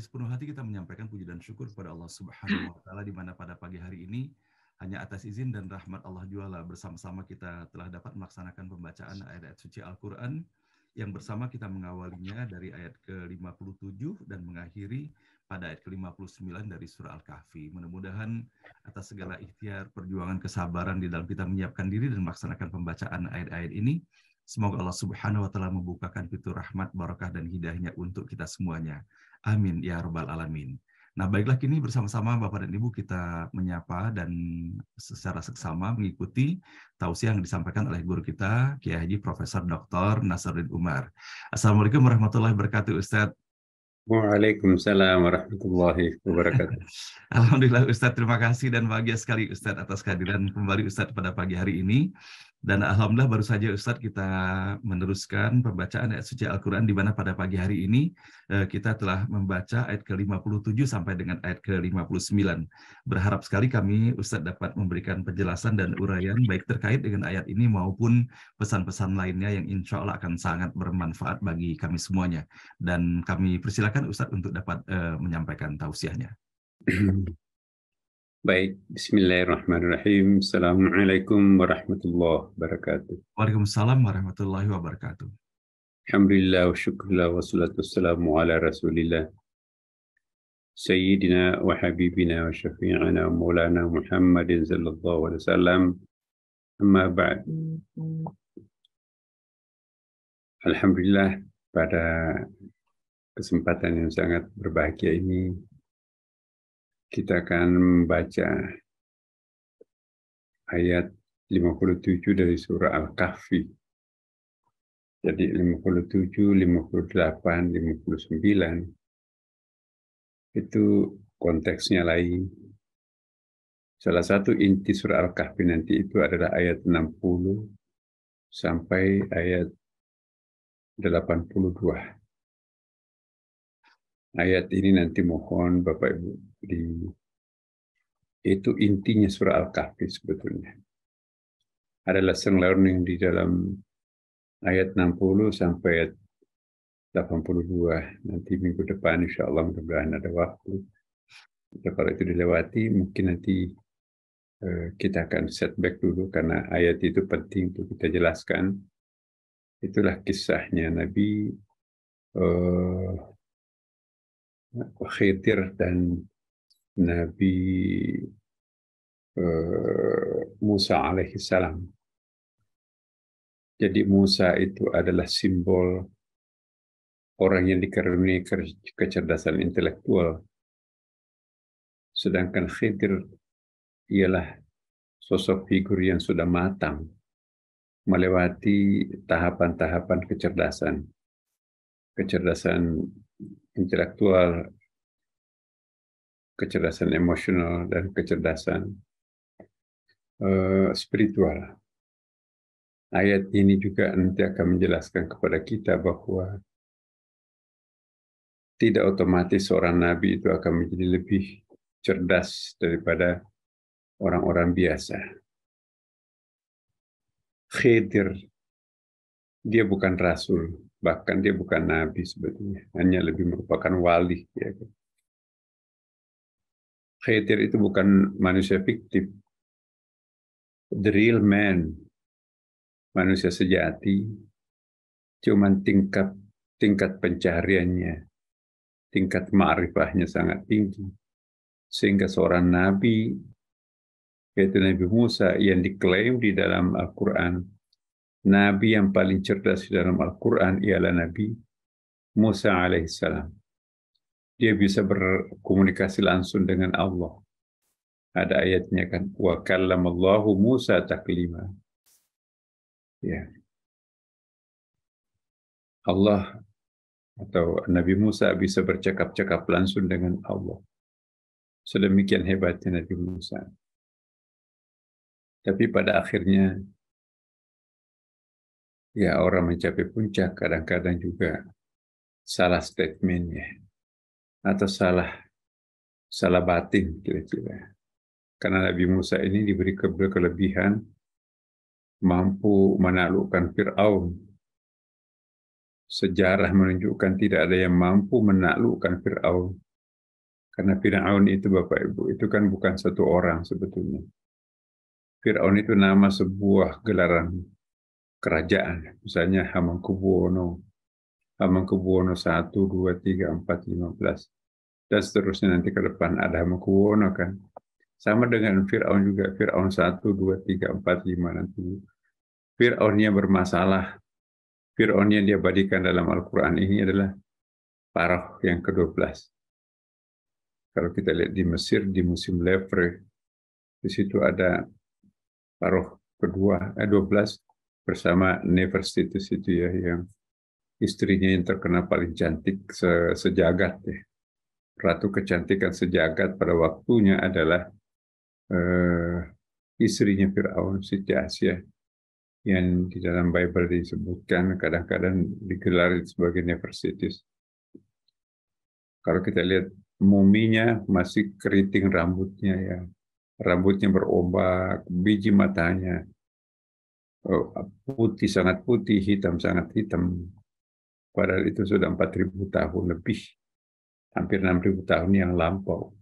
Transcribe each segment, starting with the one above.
sepenuh hati kita menyampaikan puji dan syukur kepada Allah Subhanahu wa Ta'ala, di mana pada pagi hari ini hanya atas izin dan rahmat Allah juala bersama-sama kita telah dapat melaksanakan pembacaan ayat-ayat suci Al-Quran yang bersama kita mengawalinya dari ayat ke-57 dan mengakhiri pada ayat ke-59 dari surah Al-Kahfi. Mudah-mudahan atas segala ikhtiar, perjuangan, kesabaran di dalam kita menyiapkan diri dan melaksanakan pembacaan ayat-ayat ini, semoga Allah Subhanahu wa Ta'ala membukakan pintu rahmat, barakah, dan hidayahnya untuk kita semuanya. Amin ya rabbal alamin. Nah, baiklah, kini bersama-sama Bapak dan Ibu kita menyapa dan secara seksama mengikuti tausiah yang disampaikan oleh guru kita, Kiai Haji Profesor Dr. Nasaruddin Umar. Assalamualaikum warahmatullahi wabarakatuh, Ustadz. Waalaikumsalam warahmatullahi wabarakatuh. Alhamdulillah Ustadz, terima kasih dan bahagia sekali Ustadz atas kehadiran kembali Ustadz pada pagi hari ini. Dan alhamdulillah baru saja Ustadz kita meneruskan pembacaan ayat suci Al-Quran, di mana pada pagi hari ini kita telah membaca ayat ke-57 sampai dengan ayat ke-59. Berharap sekali kami Ustadz dapat memberikan penjelasan dan uraian baik terkait dengan ayat ini maupun pesan-pesan lainnya yang insya Allah akan sangat bermanfaat bagi kami semuanya. Dan kami persilakan Ustadz untuk dapat menyampaikan tausiahnya. Baik, bismillahirrahmanirrahim. Assalamualaikum warahmatullahi wabarakatuh. Waalaikumsalam warahmatullahi wabarakatuh. Alhamdulillah wa syukurlah wa salatu wassalamu ala rasulillah Sayyidina wa habibina wa syafi'ana wa maulana Muhammadin sallallahu alaihi wasallam. Amma ba'd. Alhamdulillah, pada kesempatan yang sangat berbahagia ini kita akan membaca ayat 57 dari surah Al-Kahfi. Jadi 57, 58, 59 itu konteksnya lain. Salah satu inti surah Al-Kahfi nanti itu adalah ayat 60 sampai ayat 82. Ayat ini nanti mohon Bapak Ibu itu intinya surah Al-Kahfi sebetulnya. Ada lesson learning di dalam ayat 60 sampai ayat 82. Nanti minggu depan insya Allah mudah-mudahan ada waktu. Kalau itu dilewati mungkin nanti kita akan setback dulu karena ayat itu penting untuk kita jelaskan. Itulah kisahnya Nabi Khidir dan Nabi Musa alaihissalam. Jadi Musa itu adalah simbol orang yang dikaruniai kecerdasan intelektual. Sedangkan Khidir ialah sosok figur yang sudah matang, melewati tahapan-tahapan kecerdasan intelektual, kecerdasan emosional, dan kecerdasan spiritual. Ayat ini juga nanti akan menjelaskan kepada kita bahwa tidak otomatis seorang nabi itu akan menjadi lebih cerdas daripada orang-orang biasa. Khidir, dia bukan rasul, bahkan dia bukan nabi sebetulnya, hanya lebih merupakan wali. Ya. Khidir itu bukan manusia fiktif. The real man, manusia sejati, cuman tingkat pencahariannya, tingkat ma'rifahnya sangat tinggi. Sehingga seorang nabi, yaitu Nabi Musa, yang diklaim di dalam Al-Quran, nabi yang paling cerdas di dalam Al-Quran ialah Nabi Musa alaihissalam. Dia bisa berkomunikasi langsung dengan Allah. Ada ayatnya kan, wa kallamallahu Musa taklima. Ya. Allah atau Nabi Musa bisa bercakap-cakap langsung dengan Allah. Sedemikian hebatnya Nabi Musa. Tapi pada akhirnya, ya orang mencapai puncak kadang-kadang juga salah statementnya atau salah batin kira-kira. Karena Nabi Musa ini diberi kelebihan mampu menaklukkan Fir'aun. Sejarah menunjukkan tidak ada yang mampu menaklukkan Fir'aun Karena Fir'aun itu Bapak Ibu, itu kan bukan satu orang sebetulnya. Fir'aun itu nama sebuah gelaran kerajaan. Misalnya Hamengkubuwono, Hamengkubuwono 1, 2, 3, 4, 15. Dan seterusnya nanti ke depan ada Hamengkubuwono kan. Sama dengan Fir'aun juga, Fir'aun 1, 2, 3, 4, 5 nanti. Fir'aunnya bermasalah. Fir'aun yang diabadikan dalam Al-Quran ini adalah Paroh yang ke-12. Kalau kita lihat di Mesir, di musim Lefre, di situ ada Paroh kedua, 12 bersama Nefertitius itu ya, yang istrinya yang terkenal paling cantik sejagat ya. Ratu kecantikan sejagat pada waktunya adalah istrinya Fir'aun, Siti Asia, yang di dalam Bible disebutkan kadang-kadang digelar sebagai Nefertitius. Kalau kita lihat muminya masih keriting rambutnya ya, rambutnya berombak, biji matanya putih sangat putih, hitam sangat hitam. Padahal itu sudah 4.000 tahun lebih, hampir 6.000 tahun yang lampau.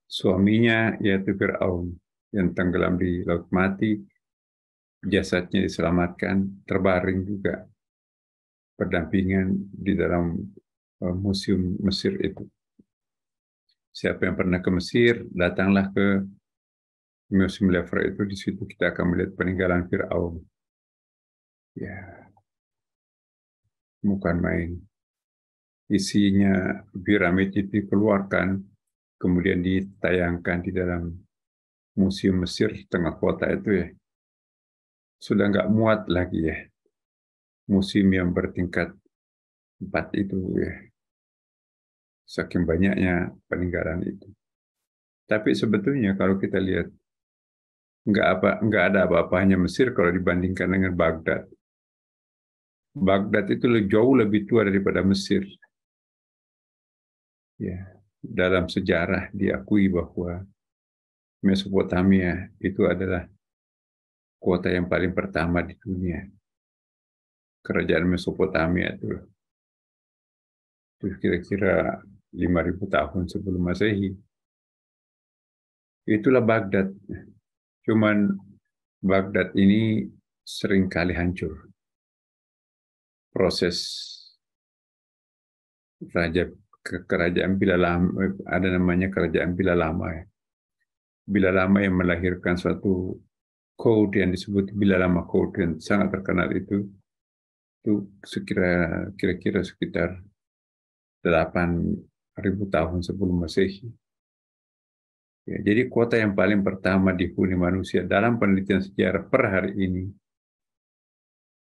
Suaminya yaitu Fir'aun yang tenggelam di Laut Mati, jasadnya diselamatkan, terbaring juga berdampingan di dalam museum Mesir itu. Siapa yang pernah ke Mesir, datanglah ke Museum Louvre itu, di situ kita akan melihat peninggalan Fir'aun. Ya, bukan main. Isinya piramid itu dikeluarkan, kemudian ditayangkan di dalam Museum Mesir tengah kota itu ya. Sudah nggak muat lagi ya. Museum yang bertingkat 4 itu ya. Saking banyaknya peninggalan itu. Tapi sebetulnya kalau kita lihat, nggak ada apa-apanya Mesir kalau dibandingkan dengan Baghdad. Baghdad itu jauh lebih tua daripada Mesir. Ya, dalam sejarah diakui bahwa Mesopotamia itu adalah kota yang paling pertama di dunia. Kerajaan Mesopotamia itu kira-kira 5.000 tahun sebelum Masehi. Itulah Baghdad. Cuman Baghdad ini seringkali hancur. Proses kerajaan Bila Lama, ada namanya kerajaan Bila Lama ya. Bila Lama yang melahirkan suatu code yang disebut Bila Lama Code yang sangat terkenal itu kira-kira sekitar 8.000 tahun sebelum Masehi. Ya, jadi kota yang paling pertama dihuni manusia dalam penelitian sejarah per hari ini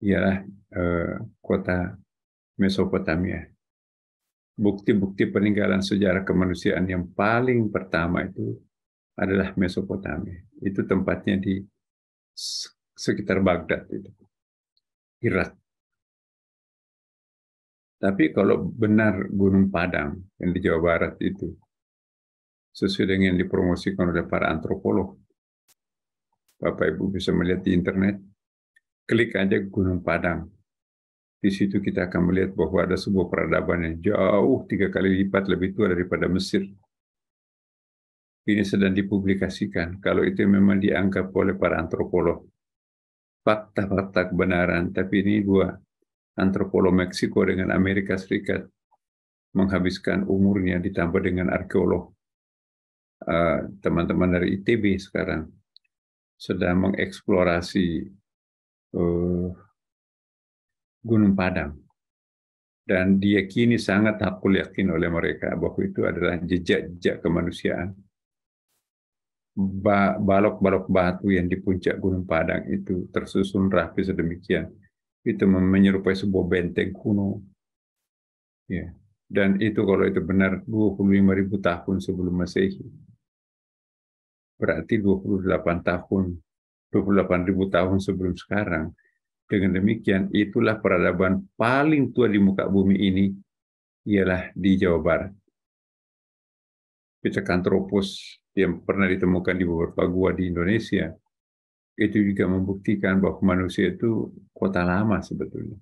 ialah kota Mesopotamia. Bukti-bukti peninggalan sejarah kemanusiaan yang paling pertama itu adalah Mesopotamia. Itu tempatnya di sekitar Baghdad itu, Irak. Tapi kalau benar Gunung Padang yang di Jawa Barat itu, sesuai dengan yang dipromosikan oleh para antropolog, Bapak Ibu bisa melihat di internet, klik aja Gunung Padang. Di situ kita akan melihat bahwa ada sebuah peradaban yang jauh 3 kali lipat lebih tua daripada Mesir. Ini sedang dipublikasikan. Kalau itu memang dianggap oleh para antropolog fakta-fakta kebenaran, tapi ini dua antropolog Meksiko dengan Amerika Serikat menghabiskan umurnya ditambah dengan arkeolog teman-teman dari ITB sekarang sedang mengeksplorasi Gunung Padang, dan diyakini sangat hakul yakin oleh mereka bahwa itu adalah jejak-jejak kemanusiaan. Balok-balok batu yang di puncak Gunung Padang itu tersusun rapi sedemikian, itu menyerupai sebuah benteng kuno. Ya. Dan itu kalau itu benar 25.000 tahun sebelum Masehi. Berarti 28.000 tahun sebelum sekarang. Dengan demikian, itulah peradaban paling tua di muka bumi ini, ialah di Jawa Barat. Pithecanthropus yang pernah ditemukan di beberapa gua di Indonesia, itu juga membuktikan bahwa manusia itu kota lama sebetulnya.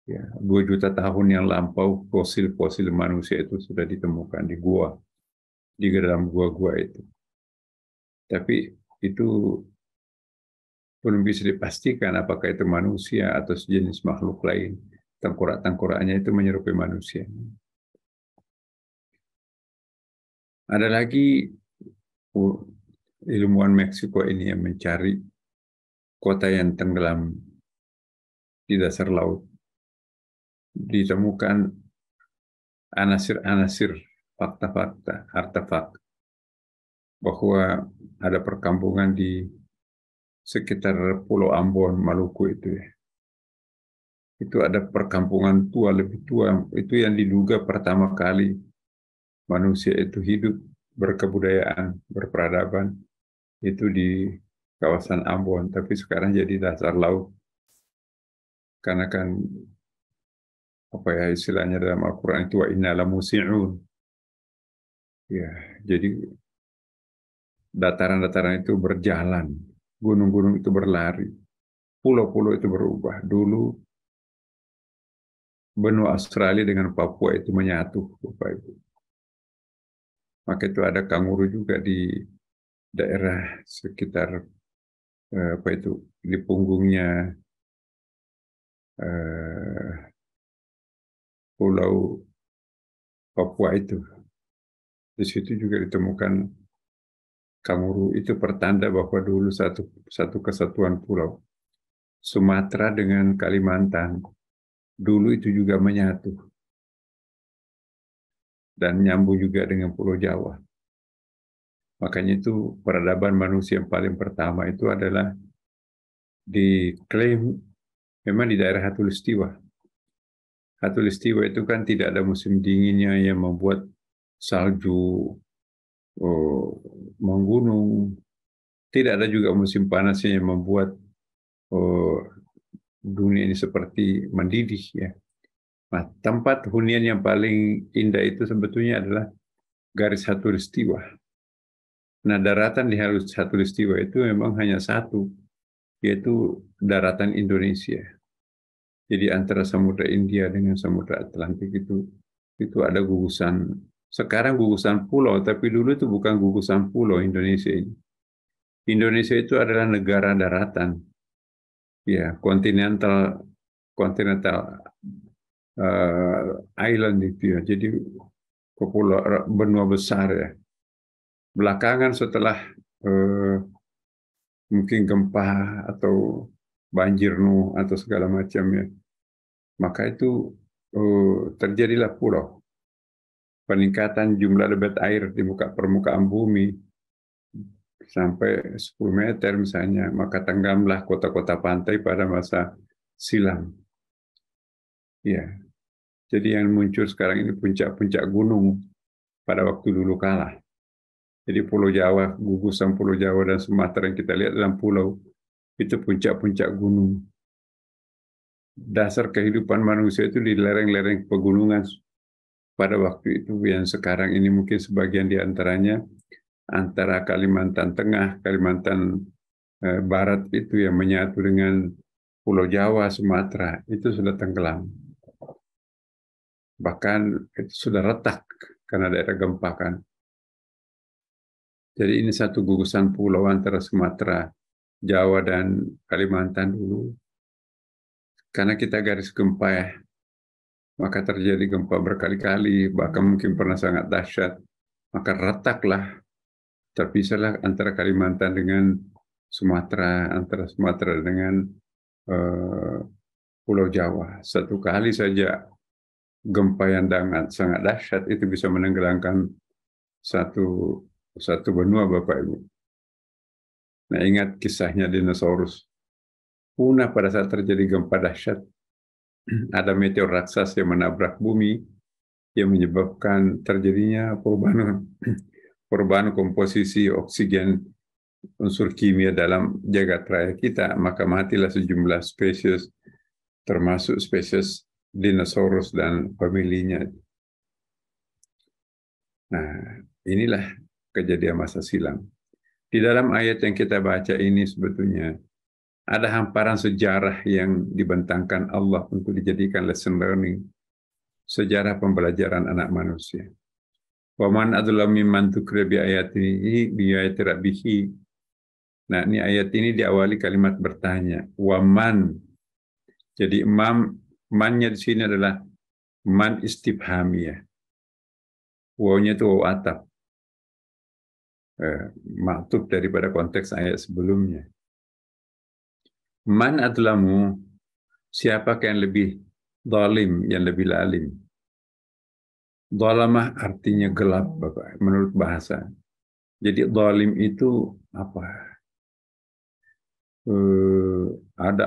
Ya, 2 juta tahun yang lampau fosil-fosil manusia itu sudah ditemukan di gua, di dalam gua-gua itu. Tapi itu belum bisa dipastikan apakah itu manusia atau sejenis makhluk lain. Tengkorak-tengkoraknya itu menyerupai manusia. Ada lagi ilmuwan Meksiko ini yang mencari kota yang tenggelam di dasar laut. Ditemukan anasir-anasir, fakta-fakta, artefak bahwa ada perkampungan di sekitar Pulau Ambon, Maluku itu ya. Itu ada perkampungan tua, lebih tua. Itu yang diduga pertama kali manusia itu hidup, berkebudayaan, berperadaban. Itu di kawasan Ambon, tapi sekarang jadi dasar laut. Karena kan apa ya istilahnya dalam Al-Quran itu wa inna lamusi'un. Ya, jadi dataran-dataran itu berjalan, gunung-gunung itu berlari, pulau-pulau itu berubah. Dulu benua Australia dengan Papua itu menyatu, Bapak Ibu. Maka itu ada kanguru juga di daerah sekitar apa itu di punggungnya Pulau Papua itu. Di situ juga ditemukan kanguru, itu pertanda bahwa dulu satu kesatuan pulau. Sumatera dengan Kalimantan dulu itu juga menyatu dan nyambung juga dengan Pulau Jawa. Makanya itu peradaban manusia yang paling pertama itu adalah diklaim memang di daerah Khatulistiwa. Khatulistiwa itu kan tidak ada musim dinginnya yang membuat salju menggunung. Tidak ada juga musim panasnya yang membuat dunia ini seperti mendidih ya. Nah, tempat hunian yang paling indah itu sebetulnya adalah garis Khatulistiwa. Nah, daratan di Khatulistiwa itu memang hanya satu, yaitu daratan Indonesia. Jadi antara Samudra India dengan Samudra Atlantik itu ada gugusan. Sekarang gugusan pulau, tapi dulu itu bukan gugusan pulau Indonesia ini. Indonesia itu adalah negara daratan, ya continental island itu ya. Jadi benua besar ya. Belakangan setelah mungkin gempa atau banjir Nuh atau segala macam ya, maka itu terjadilah pulau. Peningkatan jumlah debit air di permukaan bumi sampai 10 meter misalnya, maka tenggelamlah kota-kota pantai pada masa silam. Ya, jadi yang muncul sekarang ini puncak-puncak gunung pada waktu dulu kala. Jadi Pulau Jawa, gugusan Pulau Jawa dan Sumatera yang kita lihat dalam pulau, itu puncak-puncak gunung. Dasar kehidupan manusia itu di lereng-lereng pegunungan pada waktu itu, yang sekarang ini mungkin sebagian di antaranya antara Kalimantan Tengah, Kalimantan Barat itu yang menyatu dengan Pulau Jawa, Sumatera, itu sudah tenggelam. Bahkan itu sudah retak karena daerah gempa kan. Jadi ini satu gugusan pulau antara Sumatera, Jawa, dan Kalimantan dulu. Karena kita garis gempa ya, maka terjadi gempa berkali-kali, bahkan mungkin pernah sangat dahsyat. Maka retaklah, terpisahlah antara Kalimantan dengan Sumatera, antara Sumatera dengan Pulau Jawa. Satu kali saja gempa yang sangat dahsyat itu bisa menenggelamkan satu benua, Bapak Ibu. Nah, ingat kisahnya dinosaurus. Punah pada saat terjadi gempa dahsyat. Ada meteor raksasa yang menabrak bumi yang menyebabkan terjadinya perubahan komposisi oksigen unsur kimia dalam jagat raya kita, maka matilah sejumlah spesies termasuk spesies dinosaurus dan familinya. Nah, inilah kejadian masa silam. Di dalam ayat yang kita baca ini sebetulnya Ada hamparan sejarah yang dibentangkan Allah untuk dijadikan lesson learning, sejarah pembelajaran anak manusia. Wa man adzlamu mimman dzukira bi ayati rabbihi. Nah, ini ayat ini diawali kalimat bertanya, wa man. Jadi mannya di sini adalah man istifhamiyah. Wawnya itu waw ataf. Maktub daripada konteks ayat sebelumnya. Man adzlamu, siapakah yang lebih zalim, yang lebih lalim? Zalamah artinya gelap, Bapak, menurut bahasa. Jadi zalim itu apa? Ada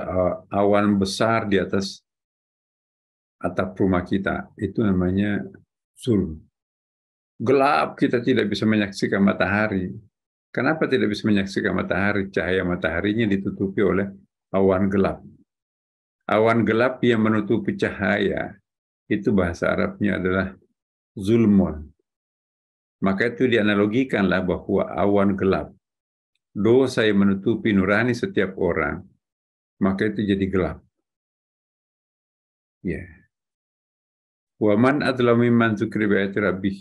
awan besar di atas atap rumah kita, itu namanya zulm. Gelap, kita tidak bisa menyaksikan matahari. Kenapa tidak bisa menyaksikan matahari? Cahaya mataharinya ditutupi oleh awan gelap. Awan gelap yang menutupi cahaya, itu bahasa Arabnya adalah zulmun. Maka itu dianalogikanlah bahwa awan gelap, dosa yang menutupi nurani setiap orang, maka itu jadi gelap. Ya. Wa man adzlamu mimman dzukira bi ayati rabbih,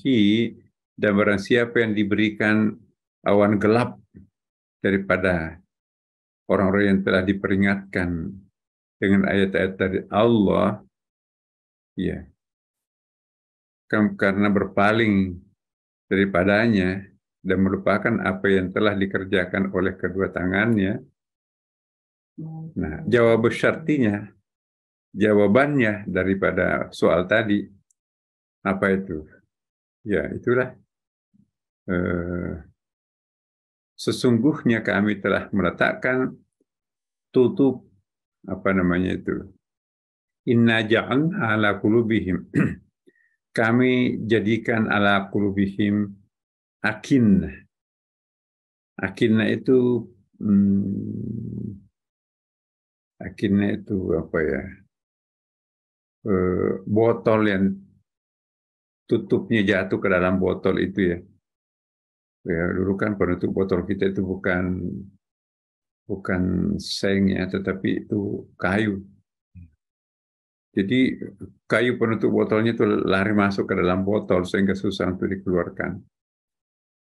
dan barang siapa yang diberikan awan gelap daripada orang-orang yang telah diperingatkan dengan ayat-ayat dari Allah, ya, karena berpaling daripadanya dan melupakan apa yang telah dikerjakan oleh kedua tangannya. Nah, jawabannya daripada soal tadi, apa itu? Ya, itulah. Sesungguhnya kami telah meletakkan tutup, inna ja'alna ala qulubihim. Kami jadikan ala qulubihim akinnah. Akinnah itu apa ya? Botol yang tutupnya jatuh ke dalam botol itu ya. Ya, dulu kan penutup botol kita itu bukan seng ya, tetapi itu kayu. Jadi kayu penutup botolnya itu lari masuk ke dalam botol sehingga susah untuk dikeluarkan.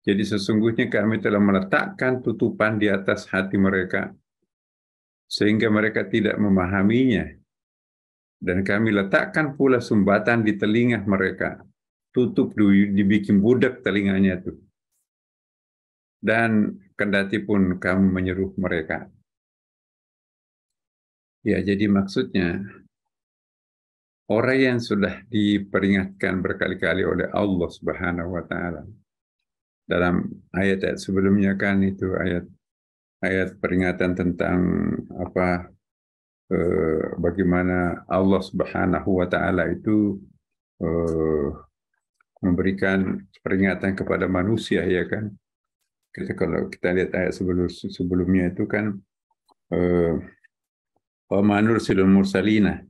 Jadi sesungguhnya kami telah meletakkan tutupan di atas hati mereka sehingga mereka tidak memahaminya. Dan kami letakkan pula sumbatan di telinga mereka. Tutup, dibikin budak telinganya itu. Dan kendati pun kami menyeru mereka. Ya, jadi maksudnya orang yang sudah diperingatkan berkali-kali oleh Allah Subhanahu wa Ta'ala. Dalam ayat-ayat sebelumnya kan itu ayat peringatan tentang bagaimana Allah Subhanahu wa Ta'ala itu memberikan peringatan kepada manusia, ya kan. Kalau kita lihat ayat sebelumnya itu kan wa ma nursilul mursalina,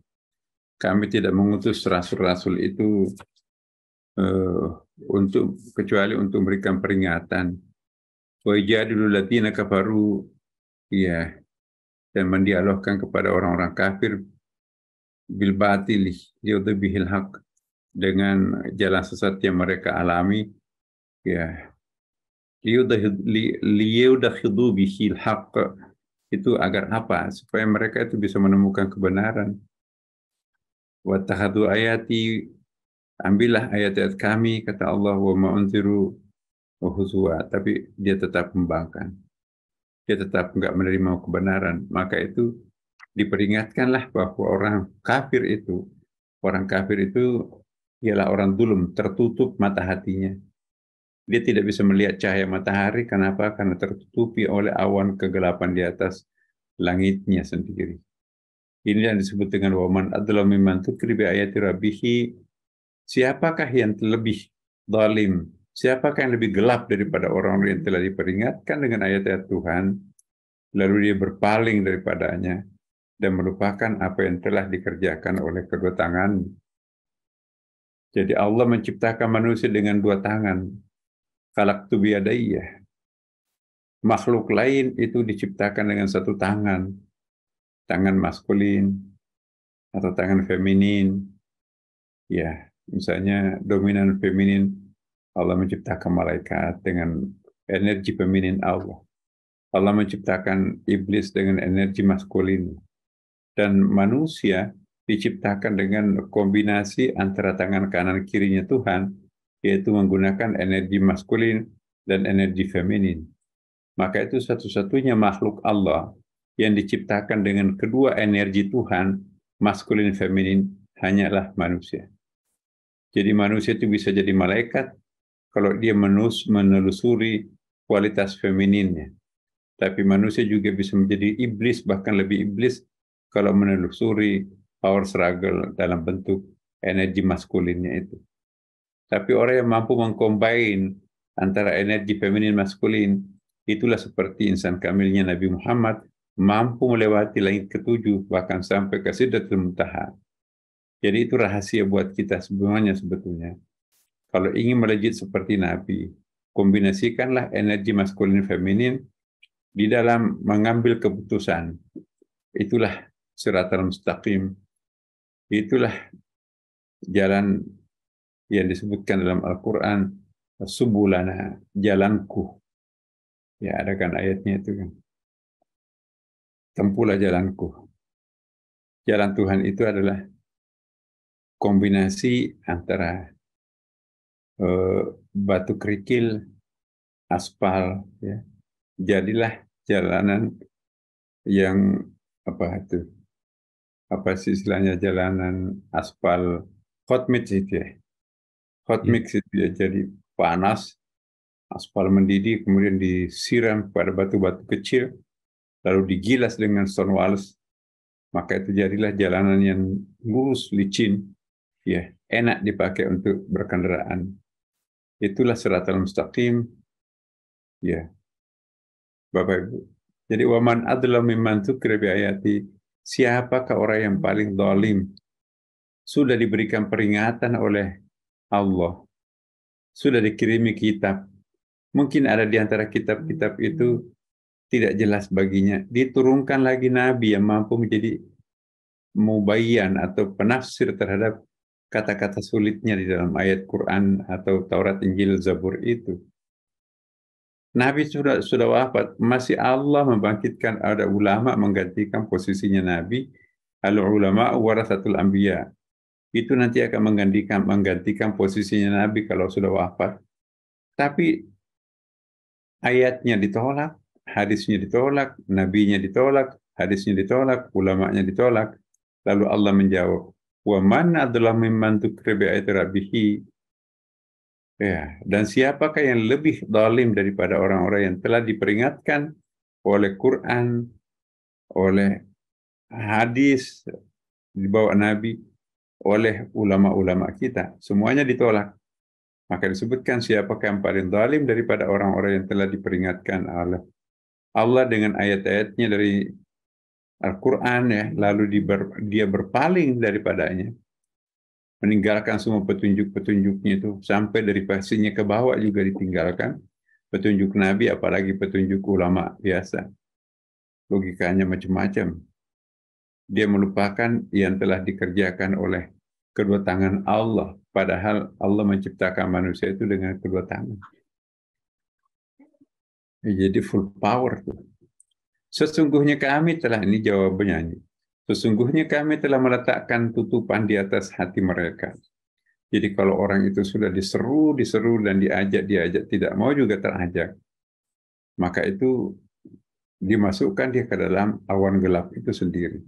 kami tidak mengutus rasul-rasul itu kecuali untuk memberikan peringatan. Wa jadilul ladzina kafaru, ya, dan mendialogkan kepada orang-orang kafir bil batil yudhibihil haq, dengan jalan sesat yang mereka alami, ya, liyudakhidu bihil haq, itu agar apa? Supaya mereka itu bisa menemukan kebenaran. Wa tahadu ayati, ambillah ayat-ayat kami, kata Allah, wa ma'unziru wa huzwa, tapi dia tetap membangkang. Dia tetap enggak menerima kebenaran. Maka itu diperingatkanlah bahwa orang kafir itu ialah orang zulum, tertutup mata hatinya. Dia tidak bisa melihat cahaya matahari. Kenapa? Karena tertutupi oleh awan kegelapan di atas langitnya sendiri. Ini yang disebut dengan waman adzlamu mimman dzukira bi ayati rabbih. Siapakah yang lebih zalim? Siapakah yang lebih gelap daripada orang yang telah diperingatkan dengan ayat-ayat Tuhan, lalu dia berpaling daripadanya dan melupakan apa yang telah dikerjakan oleh kedua tangan. Jadi Allah menciptakan manusia dengan dua tangan. Khalaqtu biyadayya. Makhluk lain itu diciptakan dengan satu tangan. tangan maskulin atau tangan feminin. Ya, misalnya dominan feminin, Allah menciptakan malaikat dengan energi feminin Allah. Allah menciptakan iblis dengan energi maskulin. Dan manusia diciptakan dengan kombinasi antara tangan kanan kirinya Tuhan, yaitu menggunakan energi maskulin dan energi feminin. Maka itu satu-satunya makhluk Allah yang diciptakan dengan kedua energi Tuhan, maskulin feminin, hanyalah manusia. Jadi manusia itu bisa jadi malaikat kalau dia menelusuri kualitas femininnya. Tapi manusia juga bisa menjadi iblis, bahkan lebih iblis, kalau menelusuri power struggle dalam bentuk energi maskulinnya itu. Tapi orang yang mampu mengcombine antara energi feminin maskulin, itulah seperti insan kamilnya Nabi Muhammad, mampu melewati langit ketujuh, bahkan sampai ke Sidratul Muntaha. Jadi itu rahasia buat kita semuanya sebetulnya. Kalau ingin melejit seperti Nabi, kombinasikanlah energi maskulin feminin di dalam mengambil keputusan. Itulah siratal mustaqim. Itulah jalan yang disebutkan dalam Al-Quran, subulana, jalanku. Ya, ada kan ayatnya itu kan. Tempuhlah jalanku. Jalan Tuhan itu adalah kombinasi antara batu kerikil, aspal, ya. Jadilah jalanan yang apa sih istilahnya, jalanan aspal hot mix itu ya. Hot mix itu ya, jadi panas, aspal mendidih, kemudian disiram pada batu-batu kecil, lalu digilas dengan stone walls, maka itu jadilah jalanan yang lurus, licin, ya, enak dipakai untuk berkendaraan. Itulah siratal mustaqim, ya, Bapak Ibu. Jadi waman adlam mimman dzukira bi ayati, siapakah orang yang paling zalim? Sudah diberikan peringatan oleh Allah, sudah dikirimi kitab. Mungkin ada di antara kitab-kitab itu tidak jelas baginya. Diturunkan lagi Nabi yang mampu menjadi mubayyan atau penafsir terhadap kata-kata sulitnya di dalam ayat Quran atau Taurat, Injil, Zabur itu. Nabi sudah wafat, masih Allah membangkitkan, ada ulama menggantikan posisinya Nabi. Al-ulama warasatul anbiya. Itu nanti akan menggantikan posisinya Nabi kalau sudah wafat. Tapi ayatnya ditolak, hadisnya ditolak, nabinya ditolak, hadisnya ditolak, ulamanya ditolak. Lalu Allah menjawab, "Wa man adzlamu mimman dzukira bi ayati rabbih." Ya, dan siapakah yang lebih zalim daripada orang-orang yang telah diperingatkan oleh Quran, oleh hadis dibawa Nabi, oleh ulama-ulama kita, semuanya ditolak. Maka disebutkan siapakah yang paling zalim daripada orang-orang yang telah diperingatkan oleh Allah dengan ayat-ayatnya dari Al-Quran, ya, lalu dia berpaling daripadanya, meninggalkan semua petunjuk-petunjuknya itu, sampai dari pastinya ke bawah juga ditinggalkan, petunjuk Nabi, apalagi petunjuk ulama biasa. Logikanya macam-macam. Dia melupakan yang telah dikerjakan oleh kedua tangan Allah, padahal Allah menciptakan manusia itu dengan kedua tangan. Jadi full power tuh. Sesungguhnya kami telah, ini jawabannya, sesungguhnya kami telah meletakkan tutupan di atas hati mereka. Jadi kalau orang itu sudah diseru dan diajak tidak mau juga terajak, maka itu dimasukkan dia ke dalam awan gelap itu sendiri.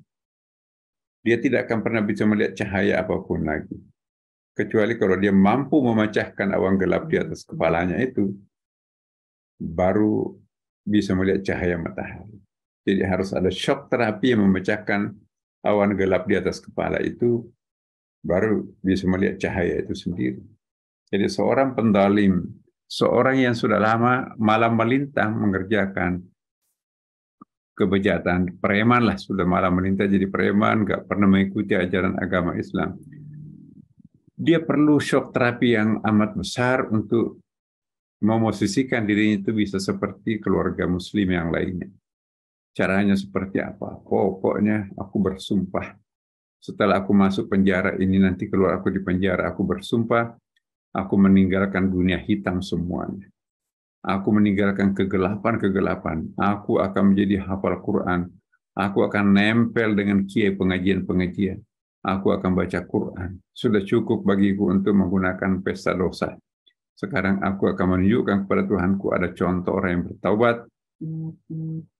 Dia tidak akan pernah bisa melihat cahaya apapun lagi. Kecuali kalau dia mampu memecahkan awan gelap di atas kepalanya itu, baru bisa melihat cahaya matahari. Jadi harus ada shock terapi yang memecahkan awan gelap di atas kepala itu, baru bisa melihat cahaya itu sendiri. Jadi seorang pendalim, seorang yang sudah lama malam melintang mengerjakan kebejatan, preman lah, sudah malam melintang jadi preman, nggak pernah mengikuti ajaran agama Islam. Dia perlu shock terapi yang amat besar untuk memosisikan dirinya itu bisa seperti keluarga muslim yang lainnya. caranya seperti apa. Pokoknya aku bersumpah. Setelah aku masuk penjara ini, nanti keluar aku di penjara, aku bersumpah, aku meninggalkan dunia hitam semuanya. Aku meninggalkan kegelapan-kegelapan. Aku akan menjadi hafal Quran. Aku akan nempel dengan kiai pengajian-pengajian. Aku akan baca Quran. Sudah cukup bagiku untuk menggunakan pesta dosa. Sekarang aku akan menunjukkan kepada Tuhanku ada contoh orang yang bertaubat.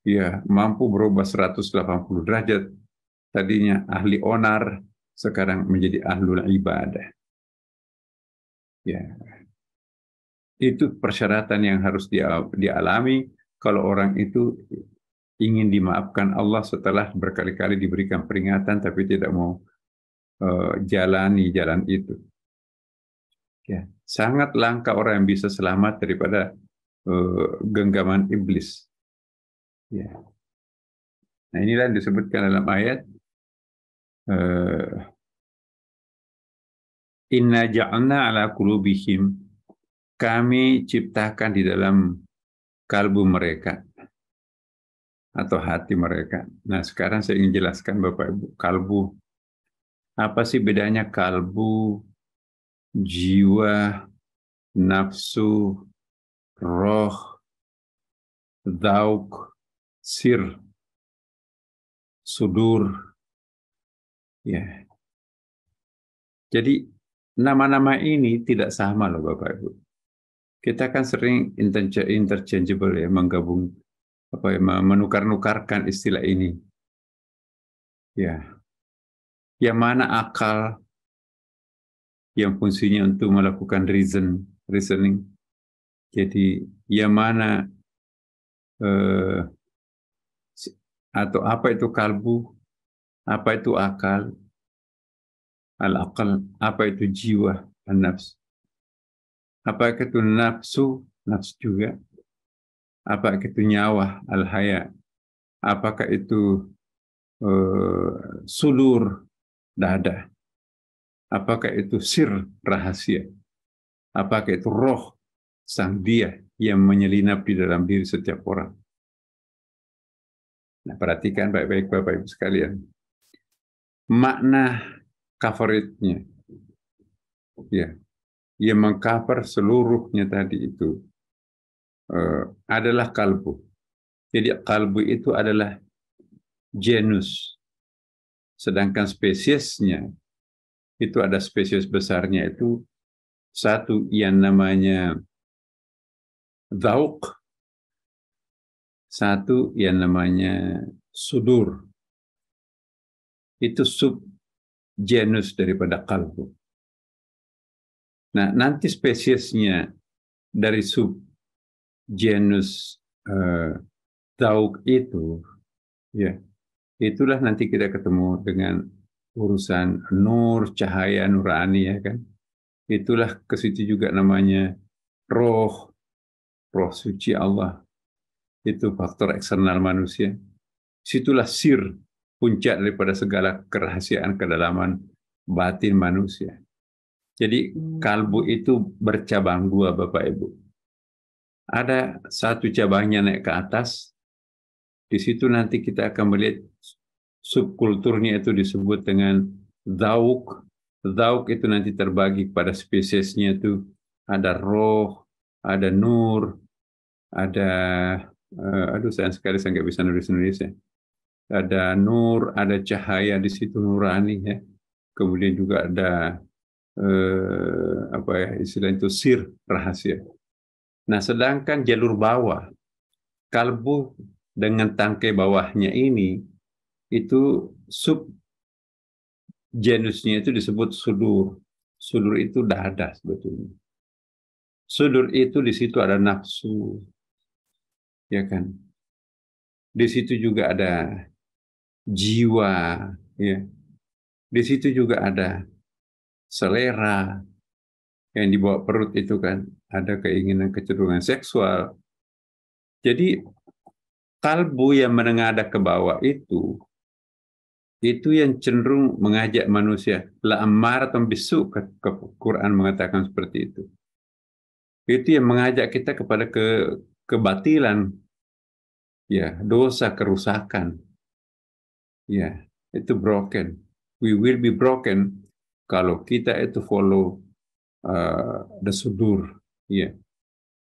Ya, mampu berubah 180 derajat. Tadinya ahli onar, sekarang menjadi ahlul ibadah. Ya, itu persyaratan yang harus dialami kalau orang itu ingin dimaafkan Allah setelah berkali-kali diberikan peringatan tapi tidak mau jalani jalan itu. Ya, sangat langka orang yang bisa selamat daripada genggaman iblis. Ya. Nah, inilah yang disebutkan dalam ayat Inna ja'alna ala qulubihim, kami ciptakan di dalam kalbu mereka atau hati mereka. Nah, sekarang saya ingin jelaskan Bapak Ibu, kalbu. Apa sih bedanya kalbu, jiwa, nafsu, roh, dhauk, sir, sudur, ya. Jadi nama-nama ini tidak sama loh Bapak Ibu. Kita kan sering interchangeable ya, menggabung menukar-nukarkan istilah ini. Ya. Yang mana akal yang fungsinya untuk melakukan reasoning. Jadi yang mana atau apa itu kalbu, apa itu akal, al-aqal, apa itu jiwa, an-nafs. Apa itu nafsu, nafs juga. Apa itu nyawa, al-haya. Apakah itu sudur, dada. Apakah itu sir, rahasia. Apakah itu roh, sang dia yang menyelinap di dalam diri setiap orang. Nah, perhatikan baik-baik Bapak Ibu sekalian. Makna coverage-nya, ya, yang mengcover seluruhnya tadi itu adalah kalbu. Jadi kalbu itu adalah genus, sedangkan spesiesnya itu ada spesies besarnya itu satu yang namanya dhauk, satu yang namanya sudur. Itu subgenus daripada kalbu. Nah, nanti spesiesnya dari subgenus dhauk itu, ya, itulah nanti kita ketemu dengan urusan nur, cahaya, nurani, ya kan. Itulah ke situ juga namanya roh suci Allah. Itu faktor eksternal manusia. Situlah sir, puncak daripada segala kerahasiaan kedalaman batin manusia. Jadi kalbu itu bercabang dua Bapak Ibu. Ada satu cabangnya naik ke atas, di situ nanti kita akan melihat subkulturnya itu disebut dengan dhauk. Dhauk itu nanti terbagi pada spesiesnya itu ada roh, ada nur, ada sayang sekali saya nggak bisa nulis Indonesia. Ada nur, ada cahaya di situ nurani ya. Kemudian juga ada istilah itu sir, rahasia. Nah, sedangkan jalur bawah, kalbu dengan tangkai bawahnya ini itu genusnya itu disebut sudur. Sudur itu dada sebetulnya. Sudur itu di situ ada nafsu, ya kan? Di situ juga ada jiwa, ya. Di situ juga ada selera yang dibawa perut itu kan, ada keinginan kecenderungan seksual. Jadi kalbu yang menengadah ke bawah itu yang cenderung mengajak manusia la'ammaratun bisu, ke Quran mengatakan seperti itu. Itu yang mengajak kita kepada kebatilan, ya, dosa, kerusakan, ya, itu broken. We will be broken kalau kita itu follow the sudur, ya.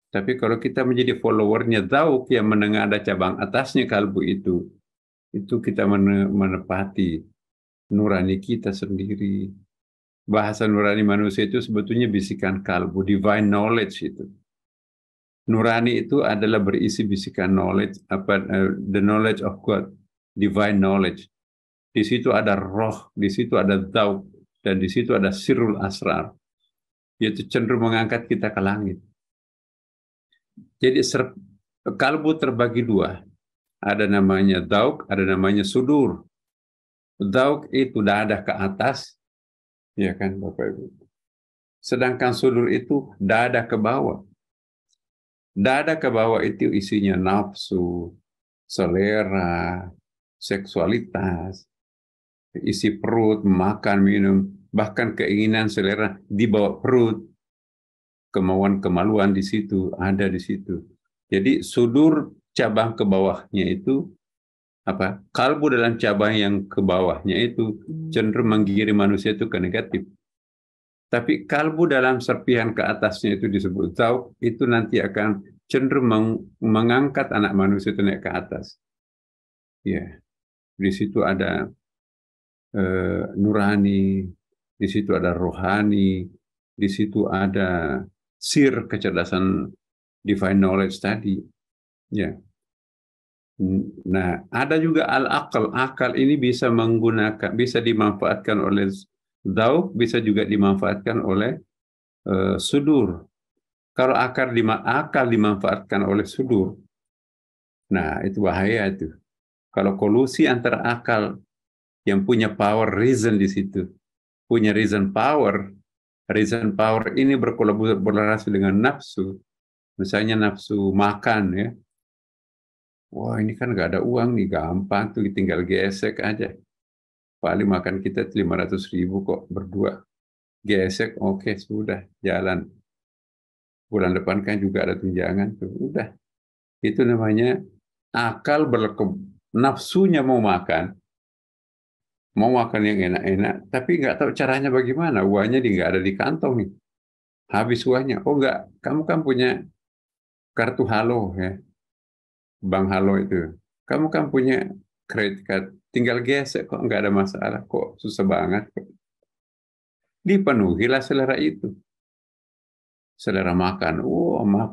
Tapi kalau kita menjadi followernya Dzauk yang menengah ada cabang atasnya kalbu itu kita menepati nurani kita sendiri. Bahasa nurani manusia itu sebetulnya bisikan kalbu, divine knowledge itu. Nurani itu adalah berisi bisikan knowledge, the knowledge of God, divine knowledge. Di situ ada roh, di situ ada Dzauk, dan di situ ada sirul asrar, yaitu cenderung mengangkat kita ke langit. Jadi kalbu terbagi dua. Ada namanya Dzauk, ada namanya sudur. Dzauk itu dada ke atas, ya kan Bapak Ibu. Sedangkan sudur itu dada ke bawah. Dada ke bawah itu isinya nafsu, selera, seksualitas, isi perut, makan, minum, bahkan keinginan selera di bawah perut, kemauan kemaluan di situ, ada di situ. Jadi sudur cabang ke bawahnya itu apa? Kalbu dalam cabang yang ke bawahnya itu cenderung menggiring manusia itu ke negatif. Tapi kalbu dalam serpihan ke atasnya itu disebut Dzauk, itu nanti akan cenderung mengangkat anak manusia itu naik ke atas. Ya, di situ ada nurani, di situ ada rohani, di situ ada sir, kecerdasan divine knowledge tadi. Ya. Nah, ada juga al-aqal. Akal ini bisa dimanfaatkan oleh Dzauk, bisa juga dimanfaatkan oleh sudur. Kalau akal dimanfaatkan oleh sudur, nah itu bahaya itu. Kalau kolusi antara akal yang punya power reason di situ, punya reason power ini berkolaborasi dengan nafsu, misalnya nafsu makan ya. Wah ini kan nggak ada uang nih, gampang tuh tinggal gesek aja. Paling makan kita 500.000 kok berdua. Gesek, oke, sudah jalan. Bulan depan kan juga ada tunjangan tuh, udah. Itu namanya akal nafsunya mau makan yang enak-enak, tapi nggak tahu caranya bagaimana. Uangnya nggak ada di kantong nih, habis uangnya. Oh nggak, kamu kan punya kartu halo ya, bank halo itu. Kamu kan punya credit card, tinggal gesek kok nggak ada masalah, kok susah banget. Dipenuhilah selera itu. Selera makan,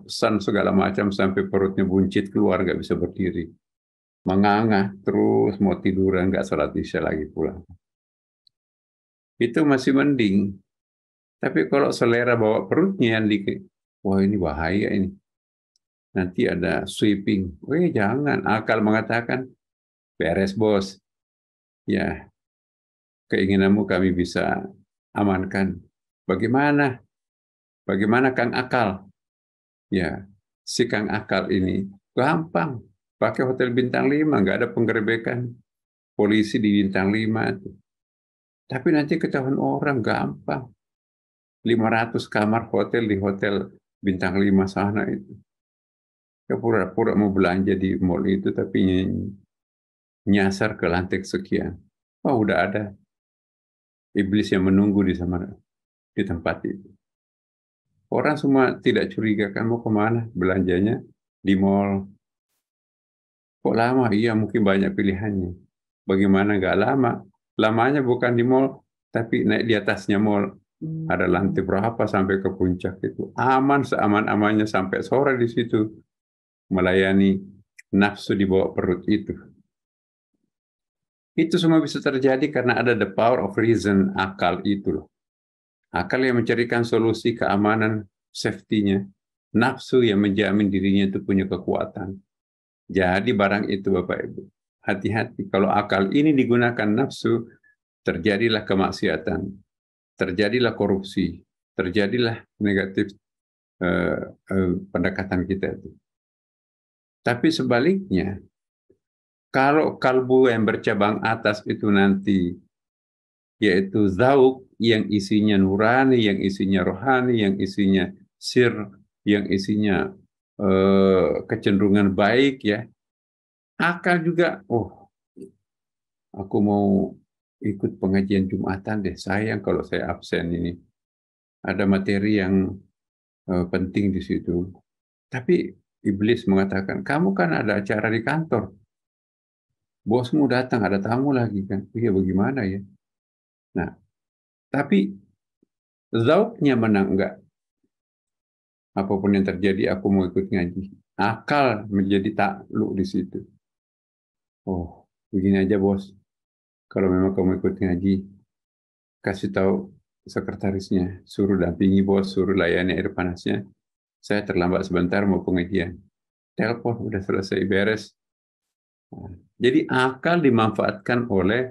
pesan segala macam sampai perutnya buncit keluar, nggak bisa berdiri. Menganga terus, mau tiduran, nggak sholat isya lagi pulang. Itu masih mending. Tapi kalau selera bawa perutnya yang wah ini bahaya ini. Nanti ada sweeping. Jangan. Akal mengatakan, beres bos. Ya, keinginanmu kami bisa amankan. Bagaimana? Bagaimana Kang Akal? Ya, si Kang Akal ini gampang. Pakai hotel bintang 5, nggak ada penggerebekan. Polisi di bintang 5. Tapi nanti ketahuan orang gampang. 500 kamar hotel di hotel bintang 5 sana itu. Ya pura-pura mau belanja di mall itu, tapi nyasar ke lantai sekian. Udah ada iblis yang menunggu di tempat itu. Orang semua tidak curiga, kamu kemana belanjanya? Di mall. Kok lama? Iya, mungkin banyak pilihannya. Bagaimana nggak lama? Lamanya bukan di mall, tapi naik di atasnya mall. Ada lantai berapa sampai ke puncak itu. Aman, seaman-amannya sampai sore di situ. Melayani nafsu di bawah perut itu. Itu semua bisa terjadi karena ada the power of reason, akal itu loh. Akal yang mencarikan solusi keamanan, safety-nya. Nafsu yang menjamin dirinya itu punya kekuatan. Jadi barang itu Bapak Ibu, hati-hati. Kalau akal ini digunakan nafsu, terjadilah kemaksiatan, terjadilah korupsi, terjadilah negatif pendekatan kita itu. Tapi sebaliknya, kalau kalbu yang bercabang atas itu nanti, yaitu Dzauk yang isinya nurani, yang isinya rohani, yang isinya sir, yang isinya kecenderungan baik ya, Akal juga, oh, aku mau ikut pengajian Jumatan deh. Sayang kalau saya absen ini. Ada materi yang penting di situ. Tapi iblis mengatakan, kamu kan ada acara di kantor. Bosmu datang, ada tamu lagi kan. Iya, bagaimana ya? Nah, tapi zauknya menang enggak. Apapun yang terjadi, aku mau ikut ngaji. Akal menjadi takluk di situ. Oh, begini aja bos. Kalau memang kamu ikut ngaji, kasih tahu sekretarisnya, suruh dampingi bos, suruh layani air panasnya. Saya terlambat sebentar mau pengajian. Telepon, udah selesai beres. Jadi akal dimanfaatkan oleh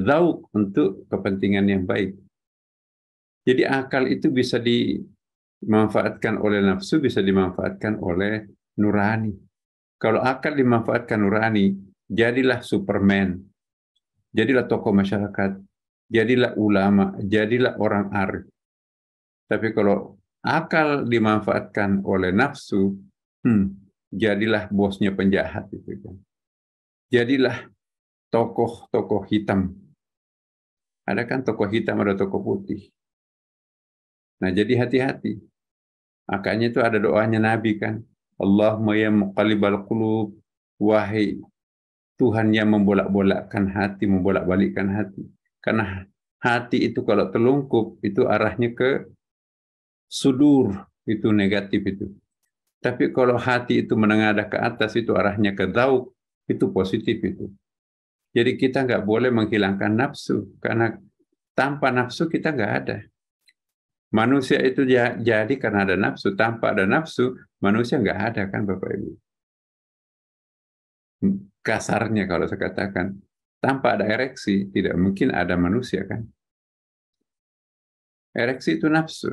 zauk untuk kepentingan yang baik. Jadi akal itu bisa dimanfaatkan oleh nafsu, bisa dimanfaatkan oleh nurani. Kalau akal dimanfaatkan nurani, jadilah Superman, jadilah tokoh masyarakat, jadilah ulama, jadilah orang arif. Tapi kalau akal dimanfaatkan oleh nafsu, jadilah bosnya penjahat itu kan. Jadilah tokoh-tokoh hitam. Ada kan tokoh hitam, ada tokoh putih. Nah, jadi hati-hati. Makanya itu ada doanya Nabi kan. Allahumma ya muqallibal qulub, wahai Tuhan yang membolak-bolakkan hati, membolak-balikkan hati. Karena hati itu kalau telungkup, itu arahnya ke sudur, itu negatif itu. Tapi kalau hati itu menengadah ke atas, itu arahnya ke zauk, itu positif itu. Jadi kita nggak boleh menghilangkan nafsu, karena tanpa nafsu kita nggak ada. Manusia itu jadi karena ada nafsu, tanpa ada nafsu, manusia nggak ada kan Bapak Ibu. Kasarnya kalau saya katakan, tanpa ada ereksi, tidak mungkin ada manusia kan. Ereksi itu nafsu.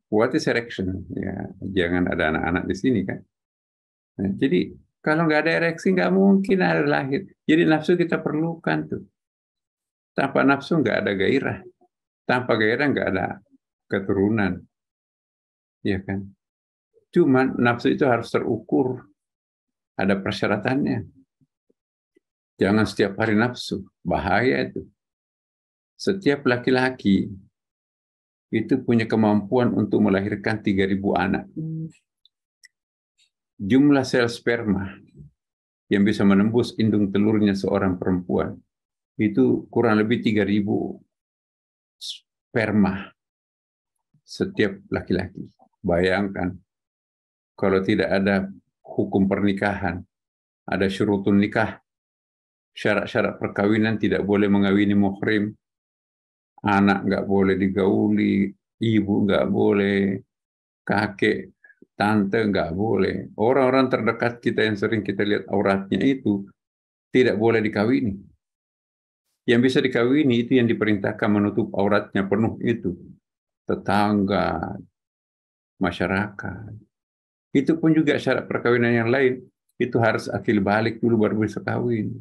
What is erection? Ya, jangan ada anak-anak di sini kan. Nah, jadi kalau nggak ada ereksi nggak mungkin ada lahir. Jadi nafsu kita perlukan tuh. Tanpa nafsu nggak ada gairah. Tanpa gairah nggak ada keturunan. Ya kan. Cuman nafsu itu harus terukur. Ada persyaratannya. Jangan setiap hari nafsu. Bahaya itu. Setiap laki-laki itu punya kemampuan untuk melahirkan 3.000 anak. Jumlah sel sperma yang bisa menembus indung telurnya seorang perempuan itu kurang lebih 3.000 sperma setiap laki-laki. Bayangkan kalau tidak ada hukum pernikahan, ada syurutun nikah, syarat-syarat perkawinan, tidak boleh mengawini muhrim, anak nggak boleh digauli, ibu nggak boleh, kakek, tante nggak boleh. Orang-orang terdekat kita yang sering kita lihat auratnya itu tidak boleh dikawini. Yang bisa dikawini itu yang diperintahkan menutup auratnya penuh itu. Tetangga, masyarakat. Itu pun juga syarat perkawinan yang lain. Itu harus akil balik dulu baru bisa kawin.